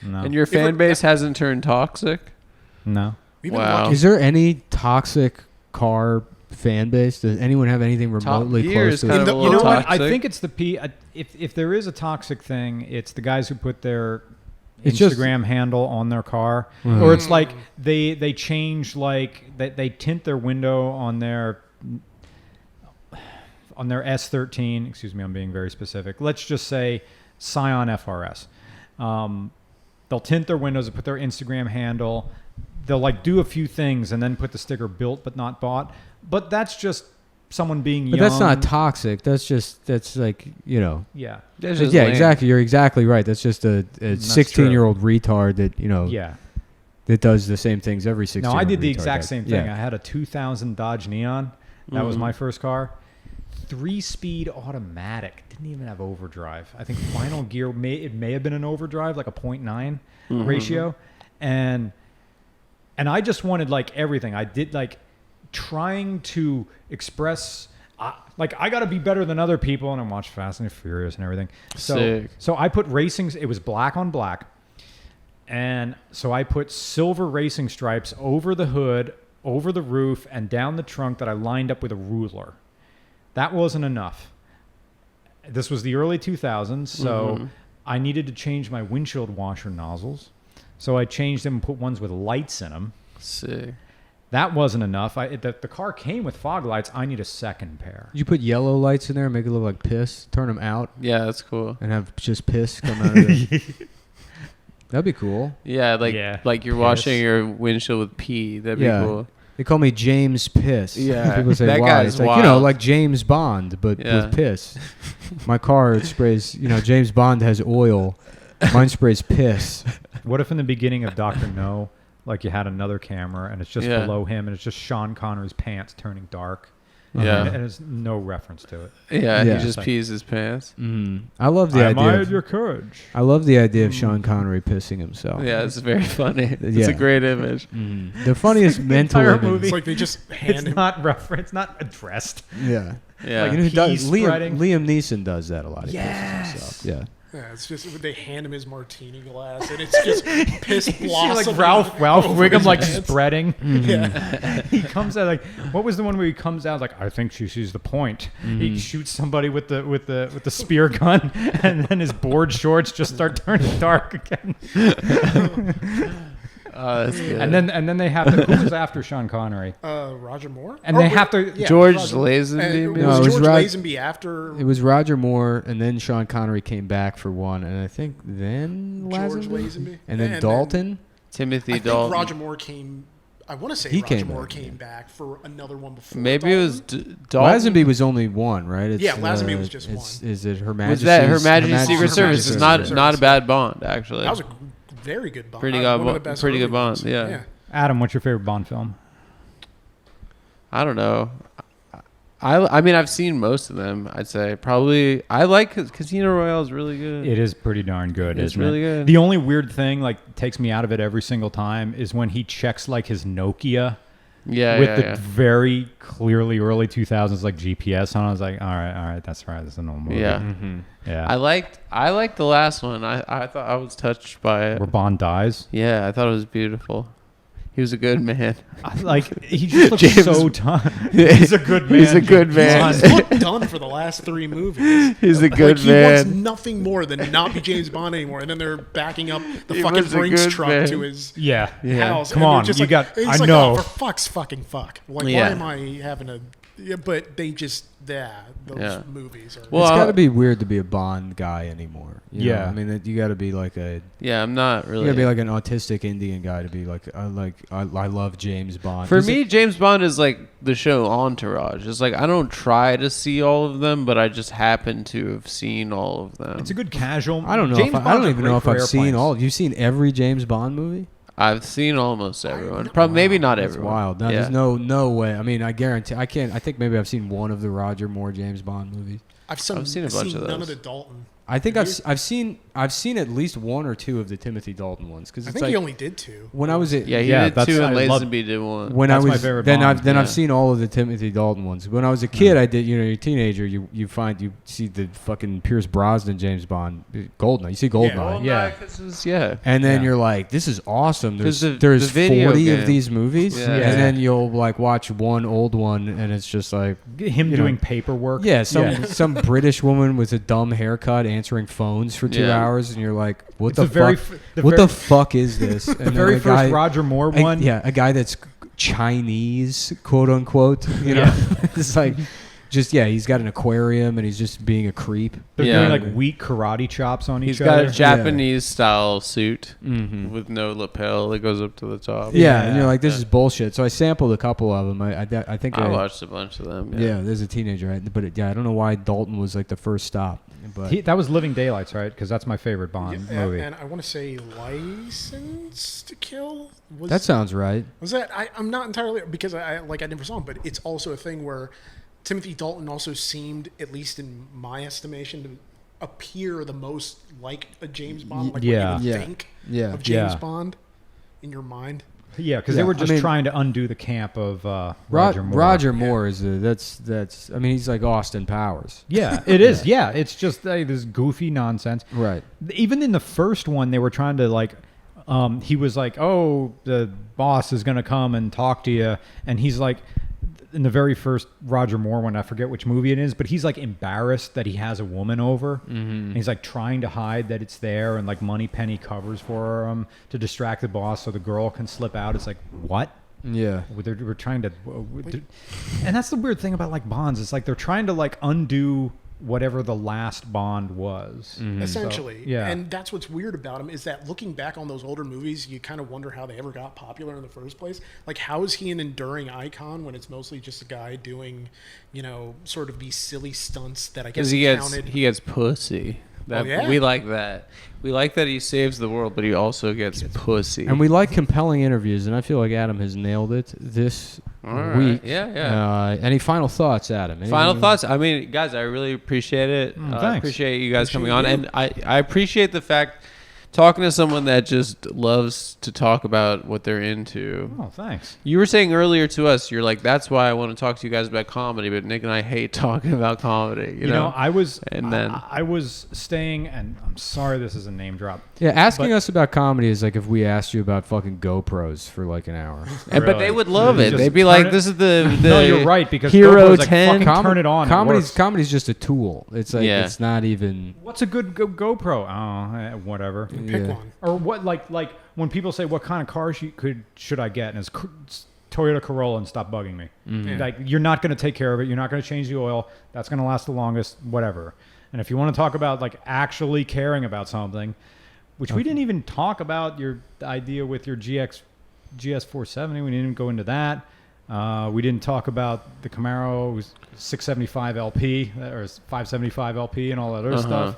Speaker 1: And your fan base hasn't turned toxic?
Speaker 6: No.
Speaker 1: Wow.
Speaker 4: Is there any toxic car fan base? Does anyone have anything remotely close to
Speaker 1: it?
Speaker 6: You know what? I think it's if there is a toxic thing, it's the guys who put their Instagram handle on their car, or it's like they change, like they tint their window on their S13. Excuse me, I'm being very specific. Let's just say Scion FRS. They'll tint their windows and put their Instagram handle. They'll like do a few things and then put the sticker built but not bought. But that's just someone being
Speaker 4: But
Speaker 6: young.
Speaker 4: that's not toxic. That's like, you know.
Speaker 6: Yeah.
Speaker 1: That's just
Speaker 4: Yeah,
Speaker 1: lame.
Speaker 4: exactly. You're exactly right. That's just a
Speaker 6: That's
Speaker 4: 16-year-old retard that, you know,
Speaker 6: Yeah.
Speaker 4: that does the same things every 16-year-old
Speaker 6: No, I did the
Speaker 4: retard
Speaker 6: exact
Speaker 4: does.
Speaker 6: same thing.
Speaker 4: Yeah.
Speaker 6: I had a 2000 Dodge Neon. That was my first car. 3-speed automatic. Didn't even have overdrive. I think final gear may have been an overdrive, like a 0.9 ratio. And I just wanted like everything. I did like trying to express like I got to be better than other people, and I watched Fast and Furious and everything.
Speaker 1: Sick.
Speaker 6: So I put racing. It was black on black, and so I put silver racing stripes over the hood, over the roof, and down the trunk that I lined up with a ruler. That wasn't enough. This was the early 2000s, so I needed to change my windshield washer nozzles. So I changed them and put ones with lights in them.
Speaker 1: Sick.
Speaker 6: That wasn't enough. The car came with fog lights. I need a second pair.
Speaker 4: You put yellow lights in there and make it look like piss. Turn them out
Speaker 1: Yeah, that's cool.
Speaker 4: and have just piss come out of it. That'd be cool.
Speaker 1: Yeah, like you're
Speaker 6: Piss.
Speaker 1: washing your windshield with pee. That'd be
Speaker 4: Yeah.
Speaker 1: cool.
Speaker 4: They call me James Piss.
Speaker 1: Yeah.
Speaker 4: People say
Speaker 1: That
Speaker 4: why.
Speaker 1: guy's
Speaker 4: It's like, you know,
Speaker 1: wild.
Speaker 4: like James Bond, but
Speaker 1: Yeah.
Speaker 4: with piss. My car, it sprays, you know, James Bond has oil. Mine sprays piss.
Speaker 6: What if in the beginning of Dr. No, like you had another camera and it's just
Speaker 1: Yeah.
Speaker 6: below him and it's just Sean Connery's pants turning dark?
Speaker 1: Yeah.
Speaker 6: And there's no reference to it.
Speaker 1: Yeah,
Speaker 4: Yeah.
Speaker 1: he just
Speaker 6: Like-
Speaker 1: pees his pants.
Speaker 4: I love the idea. Of,
Speaker 6: your courage.
Speaker 4: I love the idea of Sean Connery pissing himself.
Speaker 1: Yeah, it's very funny. It's
Speaker 4: Yeah.
Speaker 1: a great image.
Speaker 4: The funniest mental
Speaker 6: entire
Speaker 4: image.
Speaker 6: movie.
Speaker 3: It's like they just hand
Speaker 6: It's
Speaker 3: him.
Speaker 6: not reference, not addressed.
Speaker 4: Yeah.
Speaker 1: Yeah.
Speaker 4: You know who does?
Speaker 6: pee spreading.
Speaker 4: Liam Neeson does that a lot. He pisses
Speaker 6: Yes.
Speaker 4: himself. Yeah.
Speaker 3: Yeah, it's just they hand him his martini glass, and it's just piss
Speaker 6: You see
Speaker 3: blossom.
Speaker 6: like Ralph
Speaker 3: over
Speaker 6: Wiggum
Speaker 3: his
Speaker 6: like
Speaker 3: pants.
Speaker 6: spreading.
Speaker 3: Yeah.
Speaker 6: He comes out like, what was the one where he comes out like, I think she sees the point. He shoots somebody with the spear gun, and then his board shorts just start turning dark again.
Speaker 1: Oh, that's good.
Speaker 6: And then they have to, who was after Sean Connery?
Speaker 3: Roger Moore.
Speaker 6: And they have to-
Speaker 1: George
Speaker 3: Roger-
Speaker 1: Lazenby,
Speaker 3: and
Speaker 1: maybe?
Speaker 3: was
Speaker 4: No, it was
Speaker 3: George
Speaker 4: Rog-
Speaker 3: Lazenby after
Speaker 4: It was Roger Moore, and then Sean Connery came back for one, and I think then
Speaker 3: George
Speaker 4: Lazenby?
Speaker 3: Lazenby,
Speaker 4: and then Dalton.
Speaker 1: Timothy
Speaker 3: I think
Speaker 1: Dalton.
Speaker 3: Roger Moore came. I want to say
Speaker 4: He
Speaker 3: Roger
Speaker 4: came
Speaker 3: Moore
Speaker 4: back,
Speaker 3: came back for another one before.
Speaker 1: Maybe it was
Speaker 3: Dalton.
Speaker 1: Dalton.
Speaker 4: Lazenby was only one, right? It's,
Speaker 3: Yeah, Lazenby was just
Speaker 4: it's-
Speaker 3: one.
Speaker 4: Is it Her
Speaker 1: Was
Speaker 4: Majesty's?
Speaker 1: that Her Majesty's Secret
Speaker 3: Her
Speaker 1: Service?
Speaker 3: Majesty's
Speaker 1: Is not
Speaker 3: Secret
Speaker 1: not a
Speaker 3: Service.
Speaker 1: bad Bond, actually.
Speaker 3: That was a very good Bond.
Speaker 1: Pretty
Speaker 3: One
Speaker 1: good
Speaker 3: of the
Speaker 1: Bo-
Speaker 3: best
Speaker 1: pretty good
Speaker 3: early
Speaker 1: Bond,
Speaker 3: ones.
Speaker 1: yeah.
Speaker 6: Adam, what's your favorite Bond film?
Speaker 1: I don't know. I mean, I've seen most of them. I'd say probably. I like Casino Royale is really good.
Speaker 6: It is pretty darn good.
Speaker 1: It's
Speaker 6: isn't
Speaker 1: really
Speaker 6: it?
Speaker 1: good.
Speaker 6: The only weird thing, like, takes me out of it every single time is when he checks like his Nokia
Speaker 1: Yeah,
Speaker 6: with
Speaker 1: yeah,
Speaker 6: the
Speaker 1: yeah.
Speaker 6: very clearly early 2000s like GPS on. I was like, all right, that's right. That's a normal movie.
Speaker 1: Yeah.
Speaker 6: Yeah.
Speaker 1: I liked the last one. I thought I was touched by it.
Speaker 6: Where Bond dies.
Speaker 1: Yeah, I thought it was beautiful. He was a good man.
Speaker 6: Like, he just looks
Speaker 1: James-
Speaker 6: so done. He's a good man.
Speaker 1: He's a good man.
Speaker 3: He's looked done for the last 3 movies.
Speaker 1: He's a good
Speaker 3: Like, he wants
Speaker 1: man.
Speaker 3: nothing more than not be James Bond anymore, and then they're backing up the
Speaker 1: He
Speaker 3: fucking
Speaker 1: was a
Speaker 3: Brinks
Speaker 1: good
Speaker 3: truck
Speaker 1: man.
Speaker 3: to his
Speaker 6: Yeah.
Speaker 3: house.
Speaker 6: Come
Speaker 3: and they're
Speaker 6: on,
Speaker 3: just
Speaker 6: you
Speaker 3: like,
Speaker 6: got-
Speaker 3: he's
Speaker 6: I
Speaker 3: like,
Speaker 6: know.
Speaker 3: Oh, for fuck's fucking fuck! Like,
Speaker 1: Yeah.
Speaker 3: why am I having a? Yeah, but they just those
Speaker 1: Yeah.
Speaker 3: movies are.
Speaker 1: Well,
Speaker 4: It's got
Speaker 1: I'll-
Speaker 4: to be weird to be a Bond guy anymore. You know?
Speaker 6: Yeah.
Speaker 4: I mean, you got to be like a.
Speaker 1: Yeah, I'm not really.
Speaker 4: You gotta be like an autistic Indian guy to be like I love James Bond.
Speaker 1: For
Speaker 4: Is
Speaker 1: me,
Speaker 4: it-
Speaker 1: James Bond is like the show Entourage. It's like I don't try to see all of them, but I just happen to have seen all of them.
Speaker 6: It's a good casual.
Speaker 4: I don't know.
Speaker 6: James
Speaker 4: If I
Speaker 6: Bonds
Speaker 4: don't
Speaker 6: are
Speaker 4: even know
Speaker 6: great
Speaker 4: if
Speaker 6: for
Speaker 4: I've seen
Speaker 6: airplanes.
Speaker 4: all. You've seen every James Bond movie?
Speaker 1: I've seen almost everyone. Probably maybe not
Speaker 4: That's
Speaker 1: everyone.
Speaker 4: wild. No,
Speaker 1: Yeah.
Speaker 4: there's no way. I mean, I guarantee. I can't. I think maybe I've seen one of the Roger Moore James Bond movies.
Speaker 3: I've
Speaker 1: seen a bunch of
Speaker 3: none
Speaker 1: those.
Speaker 3: of the Dalton.
Speaker 4: I think
Speaker 3: Have
Speaker 4: I've seen at least one or two of the Timothy Dalton ones because
Speaker 3: I
Speaker 4: it's
Speaker 3: think
Speaker 4: like
Speaker 3: he only did 2.
Speaker 4: when I was at
Speaker 1: Yeah, he
Speaker 6: Yeah,
Speaker 1: did
Speaker 6: that's-
Speaker 1: 2 and
Speaker 6: I love-
Speaker 1: Lazenby did 1.
Speaker 4: when
Speaker 6: That's
Speaker 4: I
Speaker 6: my
Speaker 4: was
Speaker 6: favorite
Speaker 4: then
Speaker 6: Bond,
Speaker 4: I've
Speaker 1: yeah.
Speaker 4: seen all of the Timothy Dalton ones. When I was a kid, I did. You know, you're a teenager. You see the fucking Pierce Brosnan James Bond, Goldeneye. You see Goldeneye.
Speaker 6: Yeah.
Speaker 4: And then
Speaker 6: Yeah.
Speaker 4: you're like, this is awesome.
Speaker 1: 'Cause
Speaker 4: There's
Speaker 1: the video
Speaker 4: 40
Speaker 1: game.
Speaker 4: of these movies,
Speaker 1: Yeah.
Speaker 4: and then you'll like watch one old one, and it's just like,
Speaker 6: Him
Speaker 4: you know,
Speaker 6: doing paperwork.
Speaker 4: yeah, some British woman with a dumb haircut answering phones for 2
Speaker 1: Yeah.
Speaker 4: hours, and you're like, what
Speaker 6: It's
Speaker 4: the
Speaker 6: the very
Speaker 4: fuck?
Speaker 6: f- the
Speaker 4: What
Speaker 6: very-
Speaker 4: the fuck is this? And
Speaker 6: The
Speaker 4: then
Speaker 6: very
Speaker 4: a
Speaker 6: first
Speaker 4: guy-
Speaker 6: Roger Moore one.
Speaker 4: a guy that's Chinese, quote unquote. You know, it's like he's got an aquarium and he's just being a creep.
Speaker 6: They're
Speaker 1: Yeah.
Speaker 6: doing like weak karate chops on
Speaker 1: He's
Speaker 6: each
Speaker 1: got
Speaker 6: other.
Speaker 1: a Japanese style suit
Speaker 4: Mm-hmm.
Speaker 1: with no lapel that goes up to the top.
Speaker 4: Yeah, and you're like, this
Speaker 1: Yeah.
Speaker 4: is bullshit. So I sampled a couple of them. I think
Speaker 1: I watched a bunch of them.
Speaker 4: Yeah, there's a teenager, right? But I don't know why Dalton was like the first stop. But
Speaker 6: That was Living Daylights, right? Because that's my favorite Bond movie.
Speaker 3: And I want to say License to Kill.
Speaker 4: that sounds right.
Speaker 3: Was that? I'm not entirely because I never saw him, but it's also a thing where Timothy Dalton also seemed, at least in my estimation, to appear the most like a James Bond, like
Speaker 6: Yeah.
Speaker 3: what you would
Speaker 4: Yeah.
Speaker 3: think
Speaker 4: Yeah.
Speaker 3: of James
Speaker 6: Yeah.
Speaker 3: Bond in your mind.
Speaker 6: Yeah, because
Speaker 4: Yeah,
Speaker 6: they were
Speaker 4: I
Speaker 6: just
Speaker 4: mean-
Speaker 6: trying to undo the camp of Roger Moore.
Speaker 4: Roger Moore is that's. I mean, he's like Austin Powers.
Speaker 6: Yeah, it is. Yeah, it's just this goofy nonsense.
Speaker 4: Right.
Speaker 6: Even in the first one, they were trying to like. He was like, "Oh, the boss is going to come and talk to you," and he's like, in the very first Roger Moore one, I forget which movie it is, but he's like embarrassed that he has a woman over, and he's like trying to hide that it's there, and like Moneypenny covers for him to distract the boss so the girl can slip out. It's like, what?
Speaker 4: Yeah.
Speaker 6: We're trying to, and that's the weird thing about like Bonds. It's like they're trying to like undo whatever the last Bond was.
Speaker 3: Essentially.
Speaker 6: So, yeah.
Speaker 3: And that's what's weird about him is that looking back on those older movies, you kind of wonder how they ever got popular in the first place. Like, how is he an enduring icon when it's mostly just a guy doing, sort of these silly stunts that I guess
Speaker 1: Because
Speaker 3: counted.
Speaker 1: he gets pussy. That,
Speaker 3: yeah?
Speaker 1: We like that. We like that he saves the world, but he also gets pussy.
Speaker 4: And we like compelling interviews, and I feel like Adam has nailed it this
Speaker 1: All right.
Speaker 4: week.
Speaker 1: Yeah.
Speaker 4: Any final thoughts, Adam?
Speaker 1: Final
Speaker 4: Anything-
Speaker 1: thoughts? I mean, guys, I really appreciate it. I
Speaker 6: thanks.
Speaker 1: appreciate you guys coming on.
Speaker 3: Appreciate
Speaker 1: And I appreciate the fact talking to someone that just loves to talk about what they're into.
Speaker 6: Oh, thanks.
Speaker 1: You were saying earlier to us, you're like, that's why I want to talk to you guys about comedy, but Nick and I hate talking about comedy. You know?
Speaker 6: I was
Speaker 1: And then-
Speaker 6: I was staying, and I'm sorry this is a name drop.
Speaker 4: Yeah, asking
Speaker 6: But-
Speaker 4: us about comedy is like if we asked you about fucking GoPros for like an hour.
Speaker 1: But
Speaker 6: Really.
Speaker 1: they would love it.
Speaker 6: Just
Speaker 1: They'd be
Speaker 6: turn
Speaker 1: like,
Speaker 6: it-
Speaker 1: this is the
Speaker 6: No, you're right, because
Speaker 1: Hero
Speaker 6: GoPro's like,
Speaker 1: 10.
Speaker 6: fucking turn it on. it works.
Speaker 4: Comedy's just a tool. It's like
Speaker 1: Yeah.
Speaker 4: it's not even.
Speaker 6: What's a good GoPro? Oh, whatever.
Speaker 3: Pick
Speaker 4: Yeah.
Speaker 3: one.
Speaker 6: Or what? Like when people say, "What kind of car should I get?" and it's Toyota Corolla, and stop bugging me.
Speaker 3: Yeah.
Speaker 6: Like, you're not going to take care of it. You're not going to change the oil. That's going to last the longest. Whatever. And if you want to talk about like actually caring about something, which we didn't even talk about your idea with your GS470. We didn't even go into that. We didn't talk about the Camaro 675 LP or 575 LP and all that other stuff.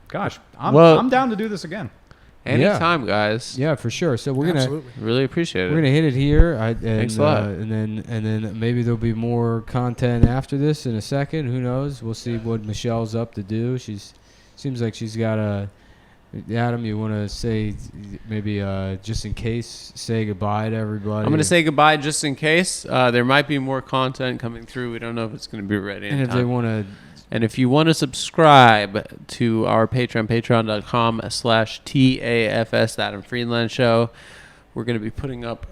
Speaker 6: Gosh, I'm down to do this again.
Speaker 1: Anytime, guys.
Speaker 4: Yeah, for sure. So we're gonna
Speaker 3: Absolutely.
Speaker 1: Really appreciate
Speaker 4: we're
Speaker 1: it.
Speaker 4: gonna hit it here.
Speaker 1: Thanks a lot.
Speaker 4: And then maybe there'll be more content after this in a second. Who knows? We'll see what Michelle's up to do. Seems like she's got a. Adam, you want to say maybe just in case, say goodbye to everybody?
Speaker 1: I'm going to say goodbye just in case. There might be more content coming through. We don't know if it's going to be ready in
Speaker 4: And if
Speaker 1: time.
Speaker 4: they want to.
Speaker 1: And if you want to subscribe to our Patreon, patreon.com/TAFS, the Adam Friedland Show, we're going to be putting up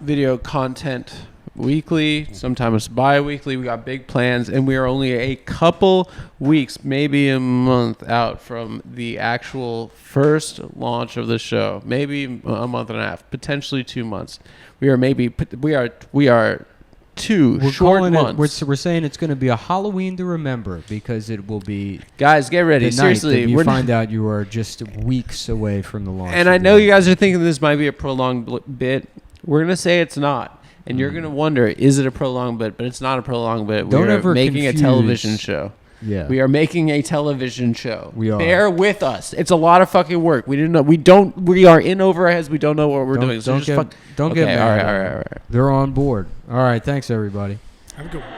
Speaker 1: video content weekly, sometimes bi-weekly. We got big plans, and we are only a couple weeks, maybe a month out from the actual first launch of the show. Maybe a month and a half, potentially 2 months. We are 2
Speaker 4: We're
Speaker 1: short
Speaker 4: calling
Speaker 1: months.
Speaker 4: it. We're saying it's going to be a Halloween to remember because it will be
Speaker 1: Guys, get ready.
Speaker 4: the
Speaker 1: Seriously,
Speaker 4: night that you
Speaker 1: we're
Speaker 4: find out you are just weeks away from the launch.
Speaker 1: and
Speaker 4: of
Speaker 1: I
Speaker 4: the
Speaker 1: know
Speaker 4: game.
Speaker 1: you guys are thinking this might be a prolonged bit. We're gonna say it's not, and you're gonna wonder, is it a prolonged bit? But it's not a prolonged bit.
Speaker 4: Don't
Speaker 1: we are
Speaker 4: ever
Speaker 1: making a
Speaker 4: confuse-
Speaker 1: television show.
Speaker 4: Yeah.
Speaker 1: We are making a television show.
Speaker 4: We are.
Speaker 1: Bear with us. It's a lot of fucking work. We didn't know. We are in over our heads. We don't know what we're doing. So
Speaker 4: Don't
Speaker 1: just
Speaker 4: get,
Speaker 1: fuck.
Speaker 4: don't
Speaker 1: Okay,
Speaker 4: get mad.
Speaker 1: all right.
Speaker 4: They're on board. All right. Thanks, everybody.
Speaker 3: Have a good one.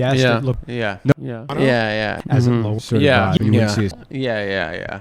Speaker 6: Yes,
Speaker 1: Yeah.
Speaker 6: it looked
Speaker 1: Yeah.
Speaker 4: No.
Speaker 1: Yeah.
Speaker 3: I know.
Speaker 1: Yeah.
Speaker 6: as it
Speaker 1: Mhm.
Speaker 6: low.
Speaker 4: Sort of
Speaker 1: Yeah.
Speaker 4: vibe. You wouldn't
Speaker 1: Yeah.
Speaker 4: see us
Speaker 1: Yeah.